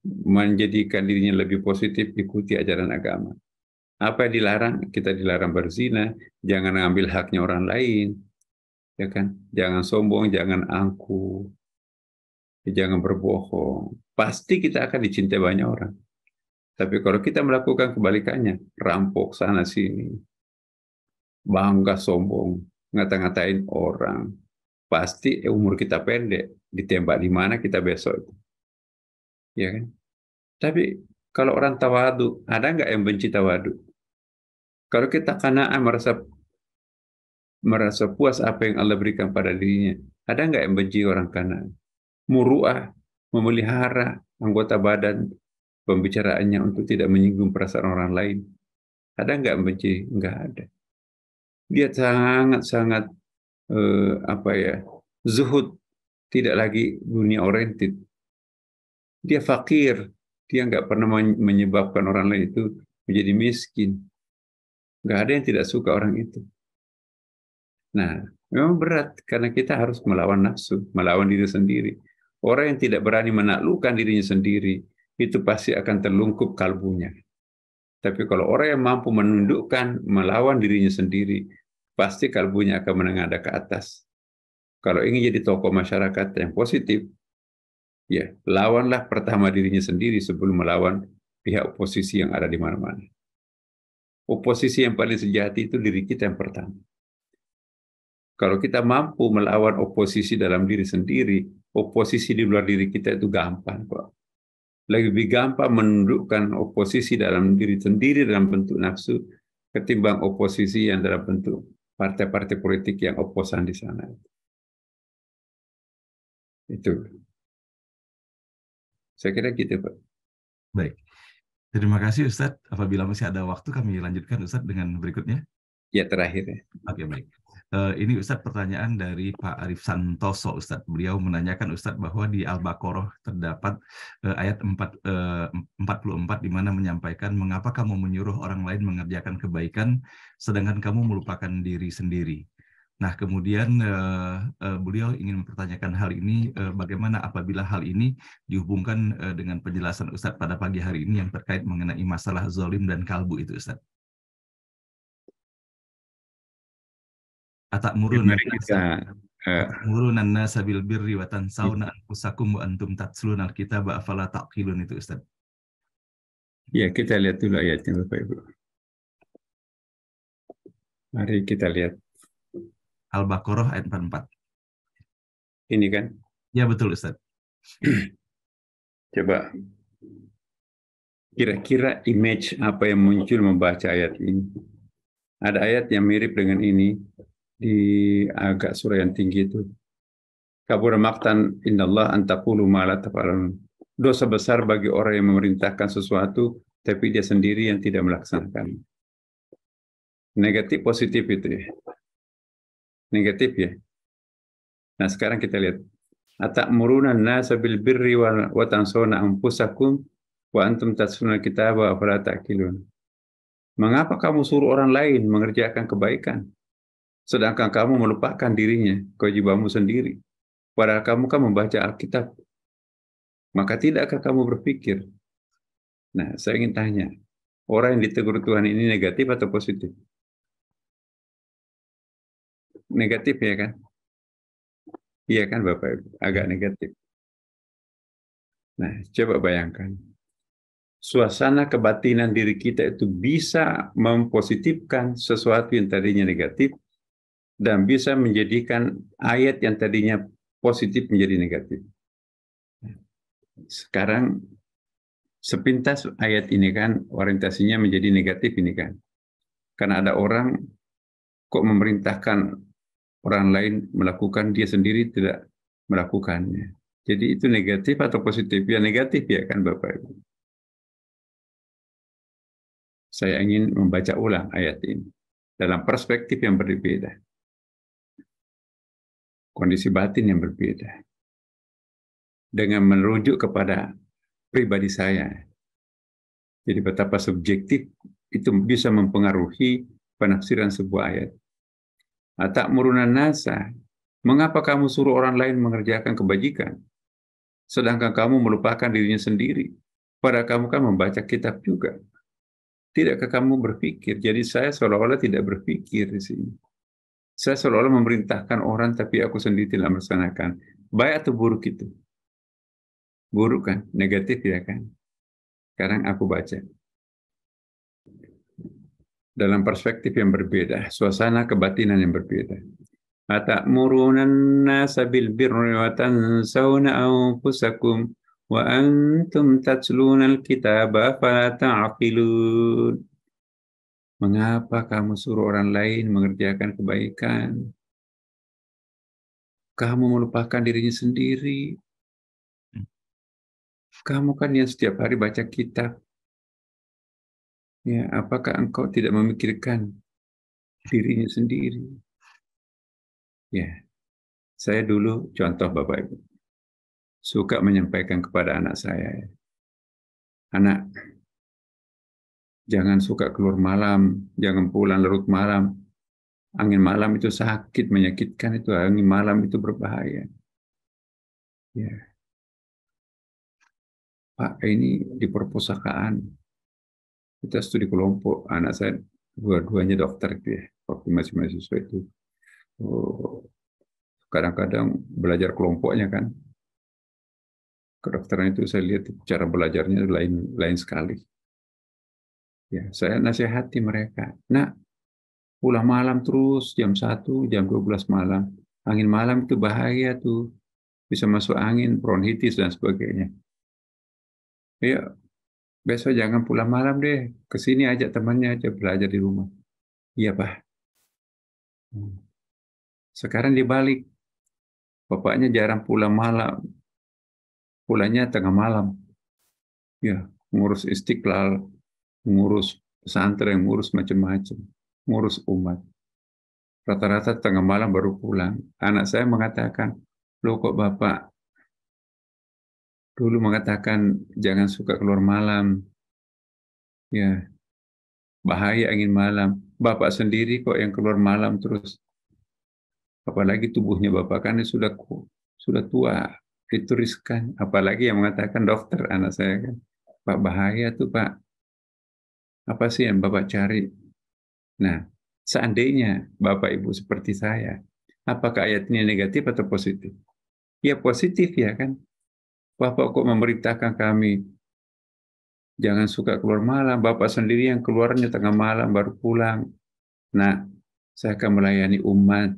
menjadikan dirinya lebih positif, ikuti ajaran agama. Apa yang dilarang? Kita dilarang berzina, jangan ambil haknya orang lain, ya kan? Jangan sombong, jangan angkuh, jangan berbohong. Pasti kita akan dicintai banyak orang. Tapi kalau kita melakukan kebalikannya, rampok sana sini, bangga sombong, ngata-ngatain orang, pasti umur kita pendek, ditembak di mana kita besok itu, ya kan? Tapi kalau orang tawadu, ada nggak yang benci tawadu? Kalau kita kanaan merasa puas apa yang Allah berikan pada dirinya, ada nggak yang benci orang kanaan? Muru'ah, memelihara anggota badan pembicaraannya untuk tidak menyinggung perasaan orang lain. Ada nggak yang benci? Nggak ada. Dia sangat-sangat zuhud, tidak lagi dunia oriented. Dia fakir, dia nggak pernah menyebabkan orang lain itu menjadi miskin. Nggak ada yang tidak suka orang itu. Nah, memang berat karena kita harus melawan nafsu, melawan diri sendiri. Orang yang tidak berani menaklukkan dirinya sendiri, itu pasti akan terlungkup kalbunya. Tapi kalau orang yang mampu menundukkan, melawan dirinya sendiri, pasti kalbunya akan menengadah ke atas. Kalau ingin jadi tokoh masyarakat yang positif, ya lawanlah pertama dirinya sendiri sebelum melawan pihak oposisi yang ada di mana-mana. Oposisi yang paling sejati itu diri kita yang pertama. Kalau kita mampu melawan oposisi dalam diri sendiri, oposisi di luar diri kita itu gampang kok. Lebih gampang menundukkan oposisi dalam diri sendiri dalam bentuk nafsu ketimbang oposisi yang dalam bentuk partai-partai politik yang oposan di sana. Itu. Saya kira gitu, Pak. Baik. Terima kasih Ustadz. Apabila masih ada waktu kami lanjutkan Ustadz dengan berikutnya. Ya terakhir ya. Oke, baik. Ini Ustadz pertanyaan dari Pak Arif Santoso Ustadz. Beliau menanyakan Ustadz bahwa di Al-Baqarah terdapat ayat 44 di mana menyampaikan mengapa kamu menyuruh orang lain mengerjakan kebaikan sedangkan kamu melupakan diri sendiri. Nah, kemudian beliau ingin mempertanyakan hal ini, bagaimana apabila hal ini dihubungkan dengan penjelasan Ustadz pada pagi hari ini yang terkait mengenai masalah zalim dan kalbu itu Ustadz. Atamuruna an-nasa bil birri wa tansawna anfusakum wa antum tatluna al-kitaba afala taqilun itu Ustaz. Ya, kita lihat dulu ayatnya Bapak Ibu. Mari kita lihat. Al-Baqarah ayat 44. Ini kan? Ya, betul Ustaz. Coba kira-kira image apa yang muncul membaca ayat ini? Ada ayat yang mirip dengan ini di agak surah yang tinggi itu. Kabura maqtan indallah an taqulu ma la taf'alun. Dosa besar bagi orang yang memerintahkan sesuatu tapi dia sendiri yang tidak melaksanakan. Negatif positif itu ya. Negatif ya. Nah, sekarang kita lihat. Atamuruna an-nasa bil birri wa tansawna anfusakum wa antum tatluna al-kitaba afala ta'qilun. Mengapa kamu suruh orang lain mengerjakan kebaikan sedangkan kamu melupakan dirinya, kewajibanmu sendiri? Padahal kamu kan membaca Alkitab. Maka tidakkah kamu berpikir? Nah, saya ingin tanya, orang yang ditegur Tuhan ini negatif atau positif? Negatif ya kan? Iya kan Bapak Ibu? Agak negatif. Nah, coba bayangkan. Suasana kebatinan diri kita itu bisa mempositifkan sesuatu yang tadinya negatif dan bisa menjadikan ayat yang tadinya positif menjadi negatif. Sekarang sepintas ayat ini kan orientasinya menjadi negatif ini kan. Karena ada orang kok memerintahkan orang lain melakukan, dia sendiri tidak melakukannya. Jadi itu negatif atau positif? Ya negatif ya kan Bapak Ibu. Saya ingin membaca ulang ayat ini dalam perspektif yang berbeda, kondisi batin yang berbeda, dengan merujuk kepada pribadi saya. Jadi betapa subjektif itu bisa mempengaruhi penafsiran sebuah ayat. Atamuruna nasa, mengapa kamu suruh orang lain mengerjakan kebajikan, sedangkan kamu melupakan dirinya sendiri? Padahal kamu kan membaca kitab juga. Tidakkah kamu berpikir? Jadi saya seolah-olah tidak berpikir di sini. Saya seolah-olah memerintahkan orang, tapi aku sendiri tidak melaksanakan. Baik atau buruk itu? Buruk kan? Negatif ya kan? Sekarang aku baca. Dalam perspektif yang berbeda, suasana kebatinan yang berbeda. Atamuruna an-nasa bil birri wa tansawna anfusakum wa antum tatluna al-kitaba fala ta'qilun. Mengapa kamu suruh orang lain mengerjakan kebaikan? Kamu melupakan dirinya sendiri. Kamu kan yang setiap hari baca kitab. Ya, apakah engkau tidak memikirkan dirinya sendiri? Ya, saya dulu contoh Bapak Ibu suka menyampaikan kepada anak saya, anak, jangan suka keluar malam, jangan pulang larut malam. Angin malam itu sakit, menyakitkan itu. Angin malam itu berbahaya. Ya, Pak, ini di perpustakaan kita studi kelompok. Anak saya dua-duanya dokter gitu ya. Waktu masih mahasiswa itu, oh, kadang-kadang belajar kelompoknya kan. Kedokteran itu saya lihat cara belajarnya lain sekali. Ya, saya nasihati mereka. Nah, pulang malam terus jam 1, jam 12 malam. Angin malam itu bahaya tuh. Bisa masuk angin, bronkitis dan sebagainya. Ya, besok jangan pulang malam deh. Kesini ajak temannya aja belajar di rumah. Iya, Pak. Sekarang dibalik. Bapaknya jarang pulang malam. Pulangnya tengah malam. Ya, ngurus Istiqlal, ngurus pesantren, ngurus macam-macam, ngurus umat. Rata-rata tengah malam baru pulang. Anak saya mengatakan, loh kok Bapak dulu mengatakan jangan suka keluar malam. Ya, bahaya angin malam. Bapak sendiri kok yang keluar malam terus. Apalagi tubuhnya Bapak kan sudah tua. Itu riskan. Apalagi yang mengatakan dokter anak saya kan. Pak, bahaya tuh Pak. Apa sih yang Bapak cari? Nah, seandainya Bapak Ibu seperti saya, apakah ayat ini negatif atau positif? Ya positif ya kan. Bapak kok memerintahkan kami jangan suka keluar malam. Bapak sendiri yang keluarnya tengah malam baru pulang. Nah, saya akan melayani umat,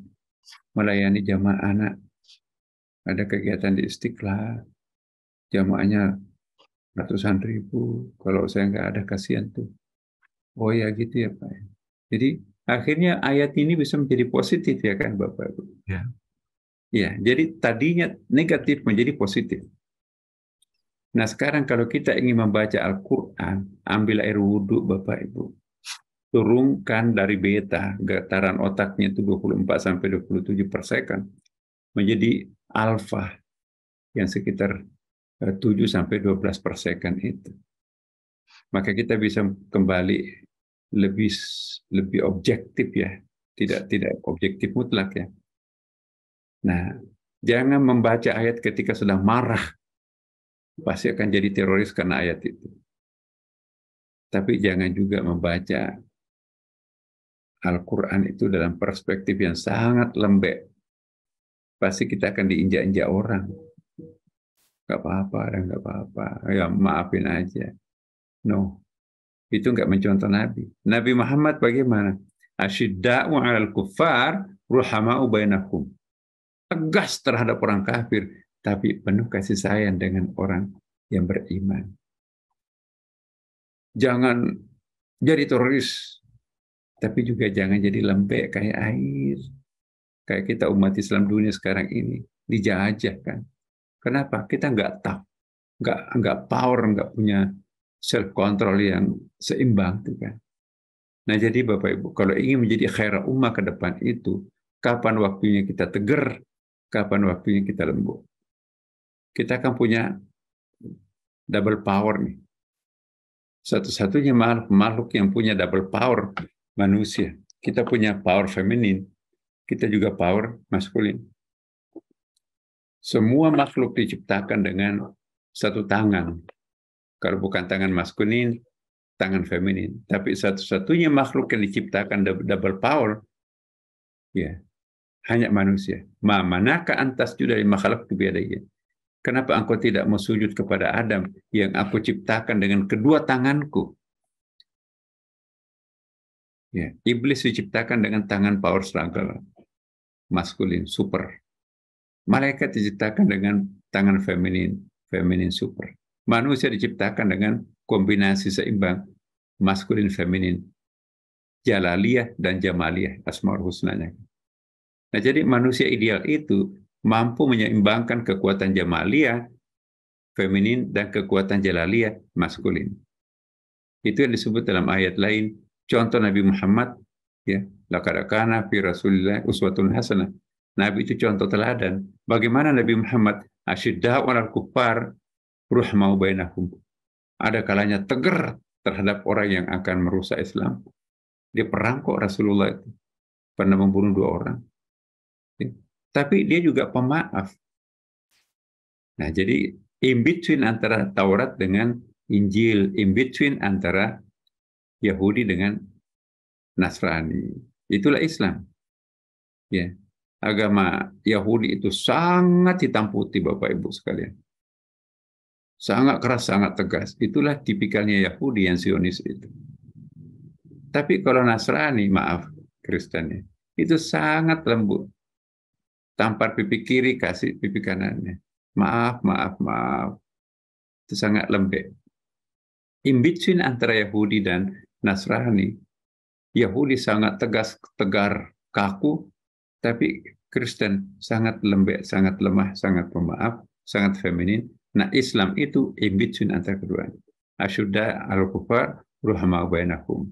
melayani jamaah anak. Ada kegiatan di Istiqlal, jamaahnya ratusan ribu. Kalau saya nggak ada, kasihan tuh. Oh ya gitu ya Pak. Jadi akhirnya ayat ini bisa menjadi positif ya kan Bapak Ibu. Ya. Ya, jadi tadinya negatif menjadi positif. Nah sekarang kalau kita ingin membaca Al-Quran, ambil air wudhu Bapak Ibu. Turunkan dari beta, getaran otaknya itu 24-27 per second, menjadi alfa yang sekitar 7-12 per second itu. Maka kita bisa kembali lebih objektif ya, tidak objektif mutlak ya. Nah, jangan membaca ayat ketika sedang marah, pasti akan jadi teroris karena ayat itu. Tapi jangan juga membaca Al-Quran itu dalam perspektif yang sangat lembek. Pasti kita akan diinjak-injak orang. Gak apa-apa, dan gak apa-apa. Ya maafin aja. No, itu nggak mencontoh Nabi. Nabi Muhammad bagaimana? Asyidda'u 'alal kuffar, ruhama'u bainakum. Tegas terhadap orang kafir, tapi penuh kasih sayang dengan orang yang beriman. Jangan jadi teroris, tapi juga jangan jadi lembek kayak air. Kayak kita umat Islam dunia sekarang ini dijajah kan. Kenapa? Kita nggak tahu, nggak power, nggak punya self control yang seimbang tuh kan. Nah jadi Bapak Ibu, kalau ingin menjadi khairah ummah ke depan itu, kapan waktunya kita tegar, kapan waktunya kita lembut. Kita akan punya double power nih. Satu-satunya makhluk yang punya double power manusia. Kita punya power feminin, kita juga power maskulin. Semua makhluk diciptakan dengan satu tangan. Kalau bukan tangan maskulin, tangan feminin. Tapi satu-satunya makhluk yang diciptakan double power, ya hanya manusia. Manakah antas juga dari makhluk kebiadaan. Kenapa engkau tidak mau sujud kepada Adam yang aku ciptakan dengan kedua tanganku? Ya, iblis diciptakan dengan tangan power struggle, maskulin, super. Malaikat diciptakan dengan tangan feminin, feminin super. Manusia diciptakan dengan kombinasi seimbang, maskulin, feminin, jalaliyah dan jamaliyah, asmaul husnanya. Nah, jadi manusia ideal itu mampu menyeimbangkan kekuatan jamaliyah, feminin, dan kekuatan jalaliyah, maskulin. Itu yang disebut dalam ayat lain. Contoh Nabi Muhammad, ya, laqad kana fi Rasulillah uswatun hasanah. Nabi itu contoh teladan. Bagaimana Nabi Muhammad asyidda'u 'alal kuffar ruhmau bainahum. Ada kalanya tegar terhadap orang yang akan merusak Islam. Dia perang kok Rasulullah itu. Pernah membunuh 2 orang. Tapi dia juga pemaaf. Nah, jadi in between antara Taurat dengan Injil, in between antara Yahudi dengan Nasrani. Itulah Islam. Ya. Agama Yahudi itu sangat hitam putih, Bapak Ibu sekalian. Sangat keras, sangat tegas. Itulah tipikalnya Yahudi yang Zionis itu. Tapi kalau Nasrani, maaf, Kristennya, itu sangat lembut. Tampar pipi kiri, kasih pipi kanannya. Maaf, maaf, maaf. Itu sangat lembek. In between antara Yahudi dan Nasrani, Yahudi sangat tegas, tegar, kaku, tapi Kristen sangat lembek, sangat lemah, sangat pemaaf, sangat feminin. Nah, Islam itu in between antara keduanya. Asyudda al-kufar ruhama bainahum.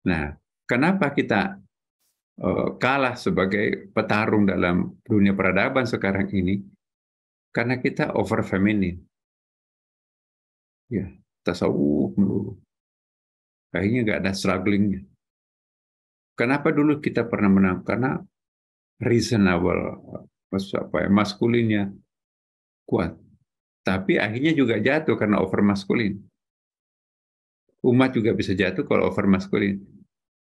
Nah, kenapa kita kalah sebagai petarung dalam dunia peradaban sekarang ini? Karena kita over feminin. Ya, tasawuf melulu. Kayaknya nggak ada strugglingnya. Kenapa dulu kita pernah menang? Karena reasonable, maskulinnya kuat. Tapi akhirnya juga jatuh karena over maskulin. Umat juga bisa jatuh kalau over maskulin.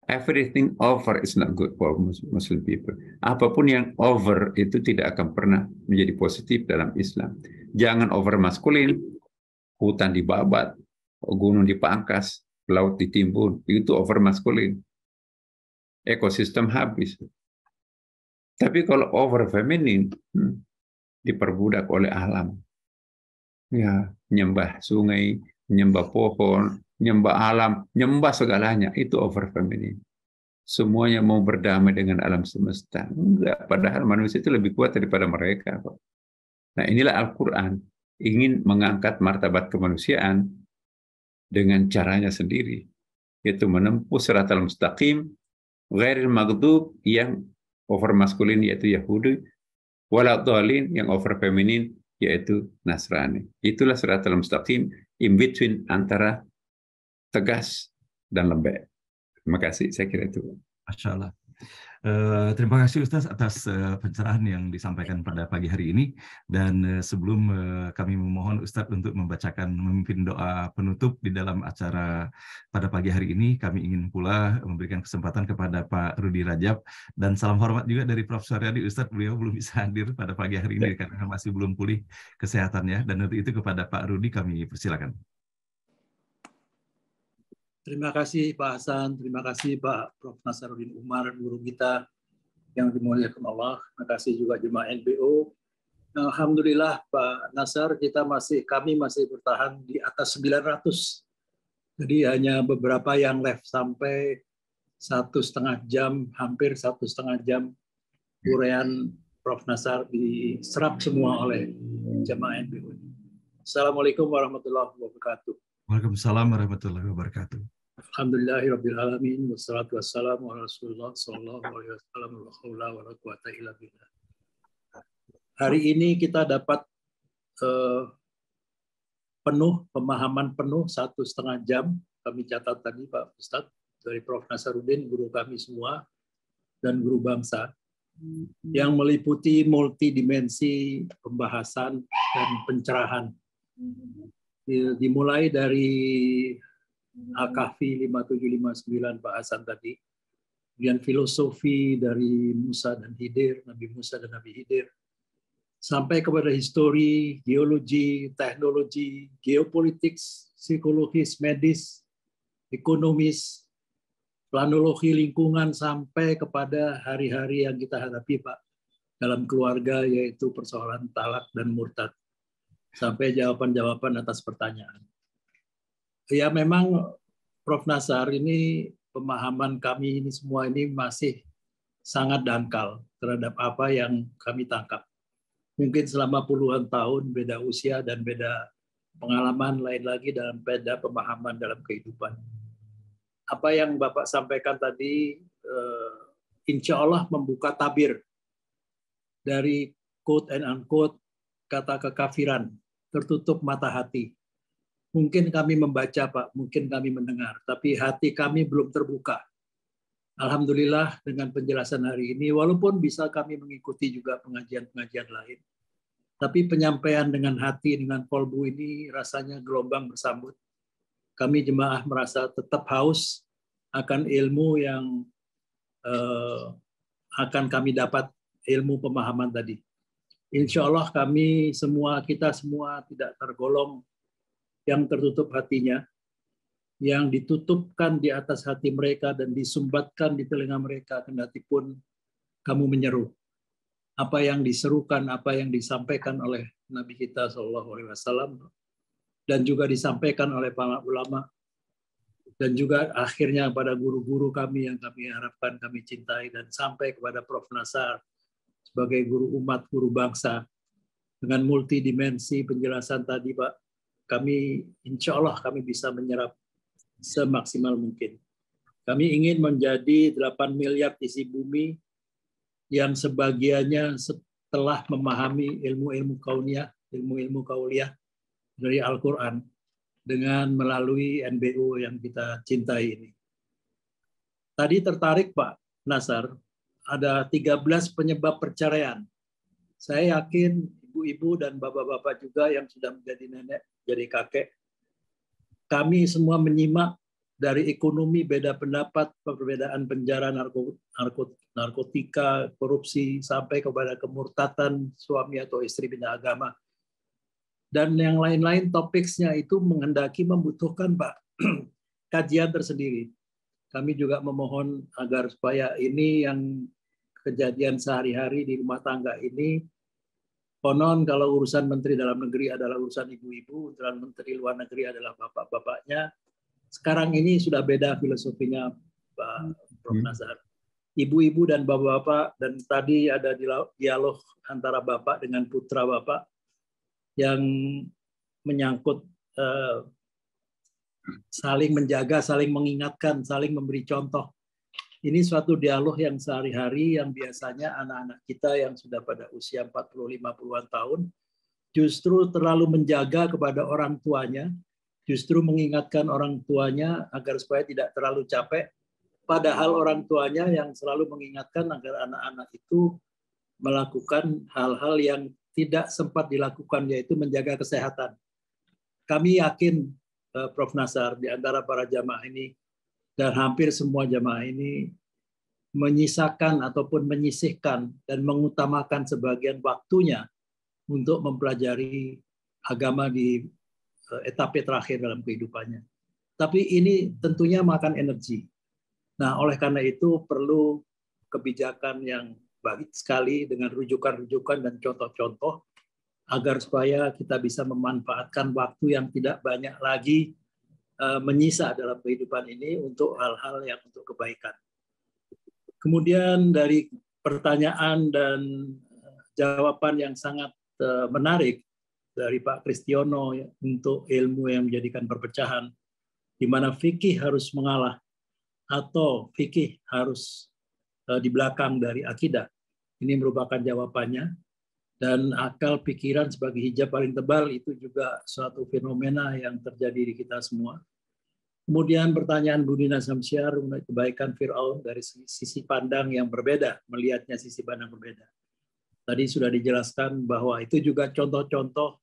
Everything over is not good for Muslim people. Apapun yang over itu tidak akan pernah menjadi positif dalam Islam. Jangan over maskulin, hutan dibabat, gunung dipangkas, laut ditimbun, itu over maskulin. Ekosistem habis. Tapi kalau over feminin, diperbudak oleh alam. Ya, nyembah sungai, nyembah pohon, nyembah alam, nyembah segalanya, itu over feminin. Semuanya mau berdamai dengan alam semesta. Enggak, padahal manusia itu lebih kuat daripada mereka. Nah, inilah Al-Quran. Ingin mengangkat martabat kemanusiaan dengan caranya sendiri. Yaitu menempuh siratal mustaqim, ghairil maghdub yang over maskulin yaitu Yahudi, waladhdallin yang over feminin yaitu Nasrani. Itulah siratal mustaqim in between antara tegas dan lembek. Terima kasih, saya kira itu. Masya Allah. Terima kasih Ustaz atas pencerahan yang disampaikan pada pagi hari ini. Dan sebelum kami memohon Ustaz untuk membacakan, memimpin doa penutup di dalam acara pada pagi hari ini, kami ingin pula memberikan kesempatan kepada Pak Rudi Rajab. Dan salam hormat juga dari Prof. Suryadi. Ustaz, beliau belum bisa hadir pada pagi hari ini karena masih belum pulih kesehatannya. Dan untuk itu kepada Pak Rudi kami persilakan. Terima kasih Pak Hasan, terima kasih Pak Prof. Nasaruddin Umar, guru kita yang dimuliakan Allah. Terima kasih juga jemaah NBO. Alhamdulillah Pak Nasar, kami masih bertahan di atas 900. Jadi hanya beberapa yang left sampai 1,5 jam, hampir 1,5 jam uraian Prof. Nasar diserap semua oleh jamaah NBO. Assalamualaikum warahmatullahi wabarakatuh. Waalaikumsalam warahmatullahi wabarakatuh. Alhamdulillahirabbil alamin wassalatu wassalamu ala Rasulillah sallallahu alaihi wasallam wa haula wa la quwata illa billah. Hari ini kita dapat pemahaman penuh 1,5 jam. Kami catat tadi Pak Ustadz dari Prof. Nasaruddin, guru kami semua dan guru bangsa, yang meliputi multidimensi pembahasan dan pencerahan. Dimulai dari Al-Kahfi 5759 Pak Hasan tadi, kemudian filosofi dari Musa dan Khidir, Nabi Musa dan Nabi Khidir, sampai kepada histori, geologi, teknologi, geopolitik, psikologis, medis, ekonomis, planologi lingkungan, sampai kepada hari-hari yang kita hadapi Pak dalam keluarga, yaitu persoalan talak dan murtad, sampai jawaban-jawaban atas pertanyaan. Ya memang Prof. Nasar ini, pemahaman kami ini semua ini masih sangat dangkal terhadap apa yang kami tangkap. Mungkin selama puluhan tahun, beda usia dan beda pengalaman lain lagi dalam beda pemahaman dalam kehidupan. Apa yang Bapak sampaikan tadi, insya Allah membuka tabir dari quote and unquote kata kekafiran, tertutup mata hati. Mungkin kami membaca Pak, mungkin kami mendengar, tapi hati kami belum terbuka. Alhamdulillah dengan penjelasan hari ini, walaupun bisa kami mengikuti juga pengajian-pengajian lain, tapi penyampaian dengan hati, dengan kolbu ini rasanya gelombang bersambut. Kami jemaah merasa tetap haus akan ilmu yang akan kami dapat, ilmu pemahaman tadi. Insya Allah kami semua, kita semua tidak tergolong yang tertutup hatinya, yang ditutupkan di atas hati mereka dan disumbatkan di telinga mereka, kendati pun kamu menyeru. Apa yang diserukan, apa yang disampaikan oleh Nabi kita SAW, dan juga disampaikan oleh para ulama, dan juga akhirnya pada guru-guru kami yang kami harapkan, kami cintai, dan sampai kepada Prof. Nasar sebagai guru umat, guru bangsa, dengan multidimensi penjelasan tadi Pak, kami insya Allah kami bisa menyerap semaksimal mungkin. Kami ingin menjadi 8 miliar isi bumi yang sebagiannya setelah memahami ilmu-ilmu kauniyah, ilmu-ilmu kauliyah dari Al-Quran dengan melalui NBO yang kita cintai ini. Tadi tertarik Pak Nasar, ada 13 penyebab perceraian. Saya yakin ibu-ibu dan bapak-bapak juga yang sudah menjadi nenek, jadi kakek, kami semua menyimak dari ekonomi, beda pendapat, perbedaan penjara, narkotika, korupsi, sampai kepada kemurtatan suami atau istri bina agama. Dan yang lain-lain topiknya itu menghendaki membutuhkan Pak kajian tersendiri. Kami juga memohon agar supaya ini yang kejadian sehari-hari di rumah tangga ini, konon kalau urusan Menteri Dalam Negeri adalah urusan ibu-ibu, urusan Menteri Luar Negeri adalah bapak-bapaknya. Sekarang ini sudah beda filosofinya Pak Prof. Nasar. Ibu-ibu dan bapak-bapak, dan tadi ada dialog antara bapak dengan putra bapak yang menyangkut saling menjaga, saling mengingatkan, saling memberi contoh. Ini suatu dialog yang sehari-hari yang biasanya anak-anak kita yang sudah pada usia 40-50-an tahun justru terlalu menjaga kepada orang tuanya, justru mengingatkan orang tuanya agar supaya tidak terlalu capek, padahal orang tuanya yang selalu mengingatkan agar anak-anak itu melakukan hal-hal yang tidak sempat dilakukan, yaitu menjaga kesehatan. Kami yakin Prof. Nasar di antara para jamaah ini dan hampir semua jamaah ini menyisakan ataupun menyisihkan dan mengutamakan sebagian waktunya untuk mempelajari agama di etape terakhir dalam kehidupannya. Tapi ini tentunya makan energi. Nah, oleh karena itu perlu kebijakan yang baik sekali dengan rujukan-rujukan dan contoh-contoh agar supaya kita bisa memanfaatkan waktu yang tidak banyak lagi menyisa dalam kehidupan ini untuk hal-hal yang untuk kebaikan. Kemudian dari pertanyaan dan jawaban yang sangat menarik dari Pak Kristiono untuk ilmu yang menjadikan perpecahan, di mana fikih harus mengalah atau fikih harus di belakang dari akidah. Ini merupakan jawabannya. Dan akal pikiran sebagai hijab paling tebal itu juga suatu fenomena yang terjadi di kita semua. Kemudian pertanyaan Budi Nazam Syar mengenai kebaikan Fir'aun dari sisi pandang yang berbeda, melihatnya sisi pandang berbeda. Tadi sudah dijelaskan bahwa itu juga contoh-contoh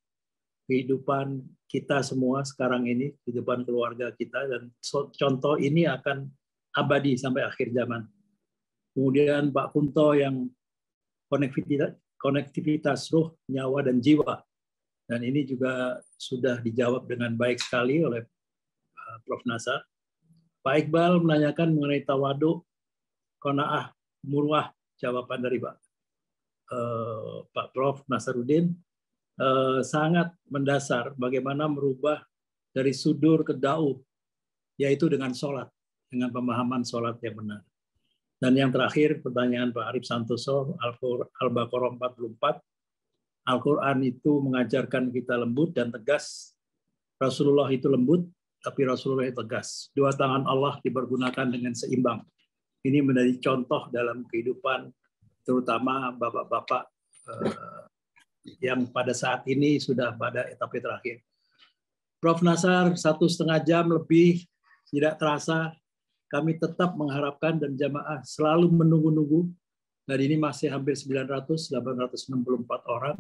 kehidupan kita semua sekarang ini, kehidupan keluarga kita, dan contoh ini akan abadi sampai akhir zaman. Kemudian Pak Kunto yang konektivitas ruh, nyawa, dan jiwa. Dan ini juga sudah dijawab dengan baik sekali oleh Prof. Nasar. Pak Iqbal menanyakan mengenai tawadu, qanaah, murwah, jawaban dari Pak Prof. Nasaruddin sangat mendasar bagaimana merubah dari sudur ke da'u, yaitu dengan sholat, dengan pemahaman sholat yang benar. Dan yang terakhir, pertanyaan Pak Arif Santoso, Al-Baqarah 44, Al-Quran itu mengajarkan kita lembut dan tegas. Rasulullah itu lembut, tapi Rasulullah itu tegas. Dua tangan Allah dipergunakan dengan seimbang. Ini menjadi contoh dalam kehidupan, terutama bapak-bapak yang pada saat ini sudah pada etape terakhir. Prof. Nasar, 1,5 jam lebih, tidak terasa, kami tetap mengharapkan dan jamaah selalu menunggu-nunggu. Dan ini masih hampir 864 orang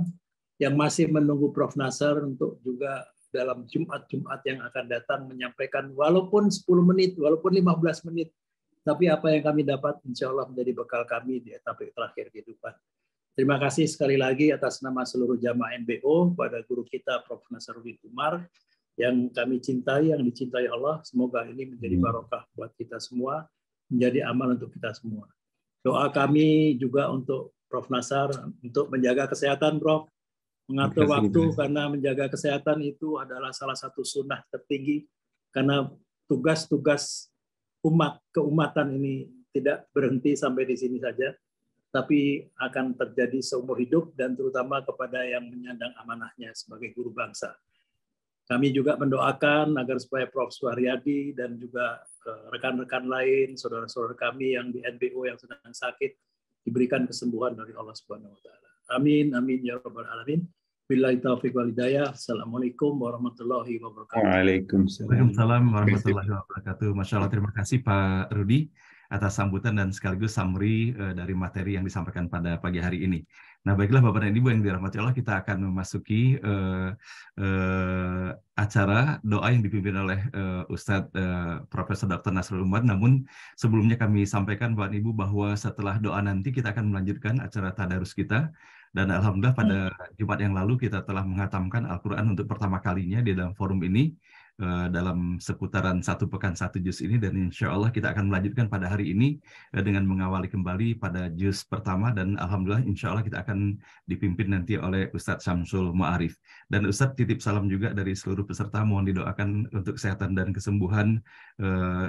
yang masih menunggu Prof. Nasar untuk juga dalam Jumat-Jumat yang akan datang menyampaikan walaupun 10 menit, walaupun 15 menit, tapi apa yang kami dapat insya Allah menjadi bekal kami di etape terakhir kehidupan. Terima kasih sekali lagi atas nama seluruh jamaah NBO pada guru kita Prof. Nasaruddin Umar, yang kami cintai, yang dicintai Allah. Semoga ini menjadi barokah buat kita semua, menjadi amal untuk kita semua. Doa kami juga untuk Prof. Nasar, untuk menjaga kesehatan, Prof. Mengatur waktu, karena menjaga kesehatan itu adalah salah satu sunnah tertinggi, karena tugas-tugas keumatan ini tidak berhenti sampai di sini saja, tapi akan terjadi seumur hidup, dan terutama kepada yang menyandang amanahnya sebagai guru bangsa. Kami juga mendoakan agar supaya Prof. Suharyadi dan juga rekan-rekan lain, saudara-saudara kami yang di NBO yang sedang sakit, diberikan kesembuhan dari Allah Subhanahu wa taala. Amin, amin ya rabbal alamin. Billahi taufiq wal hidayah. Assalamualaikum warahmatullahi wabarakatuh. Waalaikumsalam warahmatullahi wabarakatuh. Masya Allah, terima kasih Pak Rudi atas sambutan dan sekaligus summary dari materi yang disampaikan pada pagi hari ini. Nah, baiklah Bapak dan Ibu yang dirahmati Allah, kita akan memasuki acara doa yang dipimpin oleh Ustadz Profesor Dr. Nasrul Umar. Namun sebelumnya kami sampaikan Bapak dan Ibu bahwa setelah doa nanti kita akan melanjutkan acara tadarus kita. Dan Alhamdulillah pada Jumat yang lalu kita telah menghatamkan Al-Quran untuk pertama kalinya di dalam forum ini, dalam seputaran 1 pekan 1 juz ini, dan insya Allah kita akan melanjutkan pada hari ini dengan mengawali kembali pada juz pertama, dan Alhamdulillah insya Allah kita akan dipimpin nanti oleh Ustadz Syamsul Mu'arif. Dan Ustadz titip salam juga dari seluruh peserta, mohon didoakan untuk kesehatan dan kesembuhan.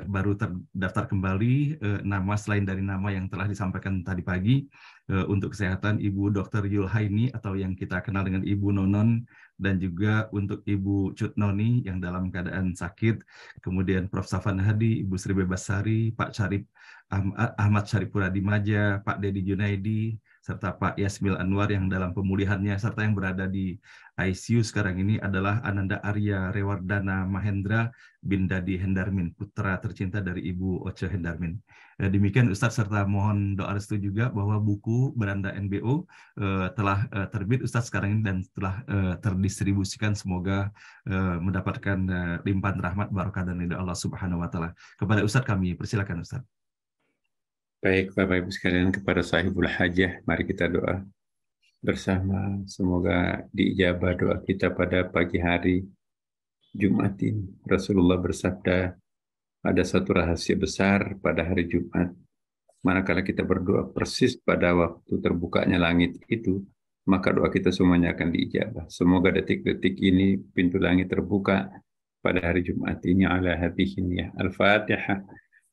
Baru terdaftar kembali nama selain dari nama yang telah disampaikan tadi pagi, untuk kesehatan Ibu Dr. Yulhaini atau yang kita kenal dengan Ibu Nonon, dan juga untuk Ibu Cutnoni yang dalam keadaan sakit, kemudian Prof. Safan Hadi, Ibu Sri Bebasari, Pak Syarif Ahmad Syaripura Dimaja, Pak Dedi Junaidi, serta Pak Yasmil Anwar yang dalam pemulihannya, serta yang berada di ICU sekarang ini adalah Ananda Arya Rewardana Mahendra bin Dadi Hendarmin, putra tercinta dari Ibu Oce Hendarmin. Demikian Ustadz, serta mohon doa restu juga bahwa buku Beranda NBO telah terbit Ustadz sekarang ini dan telah terdistribusikan. Semoga mendapatkan limpahan rahmat, barakah dan ridha Allah Subhanahu wa taala. Kepada Ustadz kami persilakan Ustadz. Baik Bapak Ibu sekalian, kepada sahibul hajah, mari kita doa bersama. Semoga diijabah doa kita pada pagi hari Jumat ini. Rasulullah bersabda, ada satu rahasia besar pada hari Jumat. Manakala kita berdoa persis pada waktu terbukanya langit itu, maka doa kita semuanya akan diijabah. Semoga detik-detik ini pintu langit terbuka pada hari Jumat ini ala hadhihi niyah. Al-Fatihah.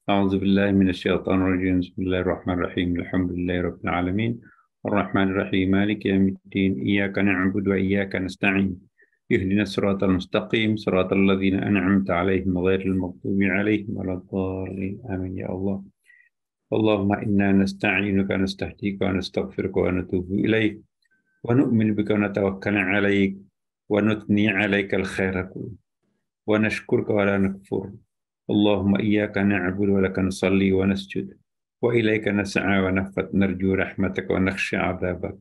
أعوذ بالله من الشيطان الرجيم بسم الله الرحمن الرحيم الحمد لله رب العالمين الرحمن الرحيم مالك يوم الدين إياك نعبد وإياك نستعين اهدنا الصراط المستقيم صراط الذين أنعمت عليهم غير المغضوب عليهم ولا الضالين آمين يا الله اللهم إنا نستعينك ونستهديك ونستغفرك ونتوب إليك ونؤمن بك ونتوكل عليك ونثني عليك الخير كله ونشكرك ولا نكفر اللهم إياك نعبد ولك نصلي ونسجد وإليك نسعى ونفت نرجو رحمتك ونخشى عذابك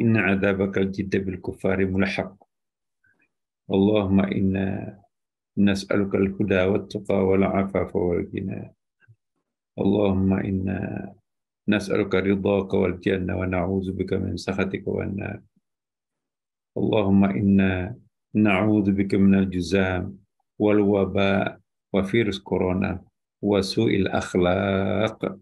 إن عذابك الجد بالكفار ملحق اللهم إنا نسألك الهدى والتقى والعفاف والغنى اللهم إنا نسألك رضاك والجنة ونعوذ بك من سخطك والنار اللهم إنا نعوذ بك من الجزام والوباء وفيروس كورونا وسوء الأخلاق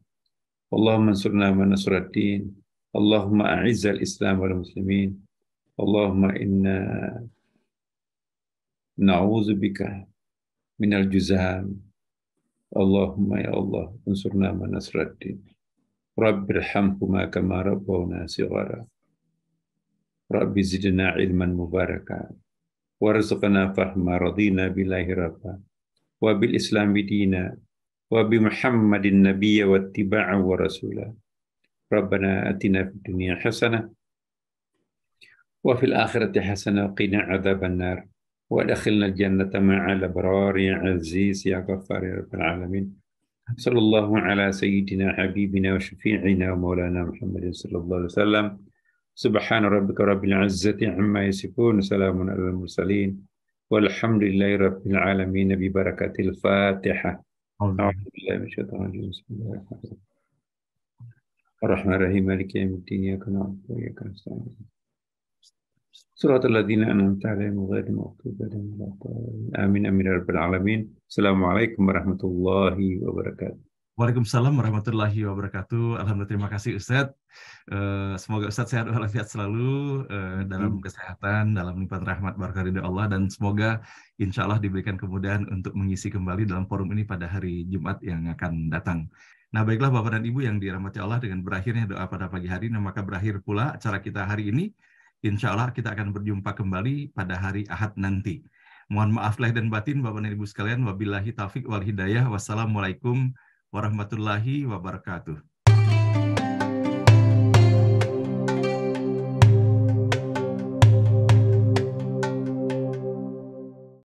اللهم انصرنا من نصر الدين اللهم أعز الإسلام والمسلمين اللهم إنا نعوذ بك من الجزام اللهم يا الله انصرنا من نصر الدين رب ارحمهما كما ربونا صغارا رب زدنا علما مباركا وارزقنا فهما رضينا بالله ربا وبالإسلام دينا وبمحمد النبي واتباعا ورسولا ربنا آتنا في الدنيا حسنة وفي الآخرة حسنة وقنا عذاب النار وادخلنا الجنة مع الأبرار يا عزيز يا غفار يا رب العالمين صلى الله على سيدنا حبيبنا وشفيعنا ومولانا محمد صلى الله عليه وسلم سبحان ربك رب العزة عما يصفون سلام على المرسلين والحمد لله رب العالمين ببركة الفاتحة أعوذ بالله من الشيطان الرجيم بسم الله الرحمن الرحيم الرحمن الرحيم مالك يوم الدين إياك نعبد وإياك نستعين صراط الذين أنعمت عليهم غير المغضوب عليهم ولا الضالين آمين آمين يا رب العالمين السلام عليكم ورحمة الله وبركاته. Waalaikumsalam warahmatullahi wabarakatuh. Alhamdulillah, terima kasih Ustadz. Semoga Ustadz sehat walafiat selalu dalam kesehatan, dalam limpahan rahmat barakah ridha Allah, dan semoga insya Allah diberikan kemudahan untuk mengisi kembali dalam forum ini pada hari Jumat yang akan datang. Nah, baiklah Bapak dan Ibu yang dirahmati Allah, dengan berakhirnya doa pada pagi hari, nah maka berakhir pula acara kita hari ini. Insya Allah kita akan berjumpa kembali pada hari Ahad nanti. Mohon maaf lahir dan batin Bapak dan Ibu sekalian. Wabillahi taufiq wal hidayah. Wassalamualaikum warahmatullahi wabarakatuh.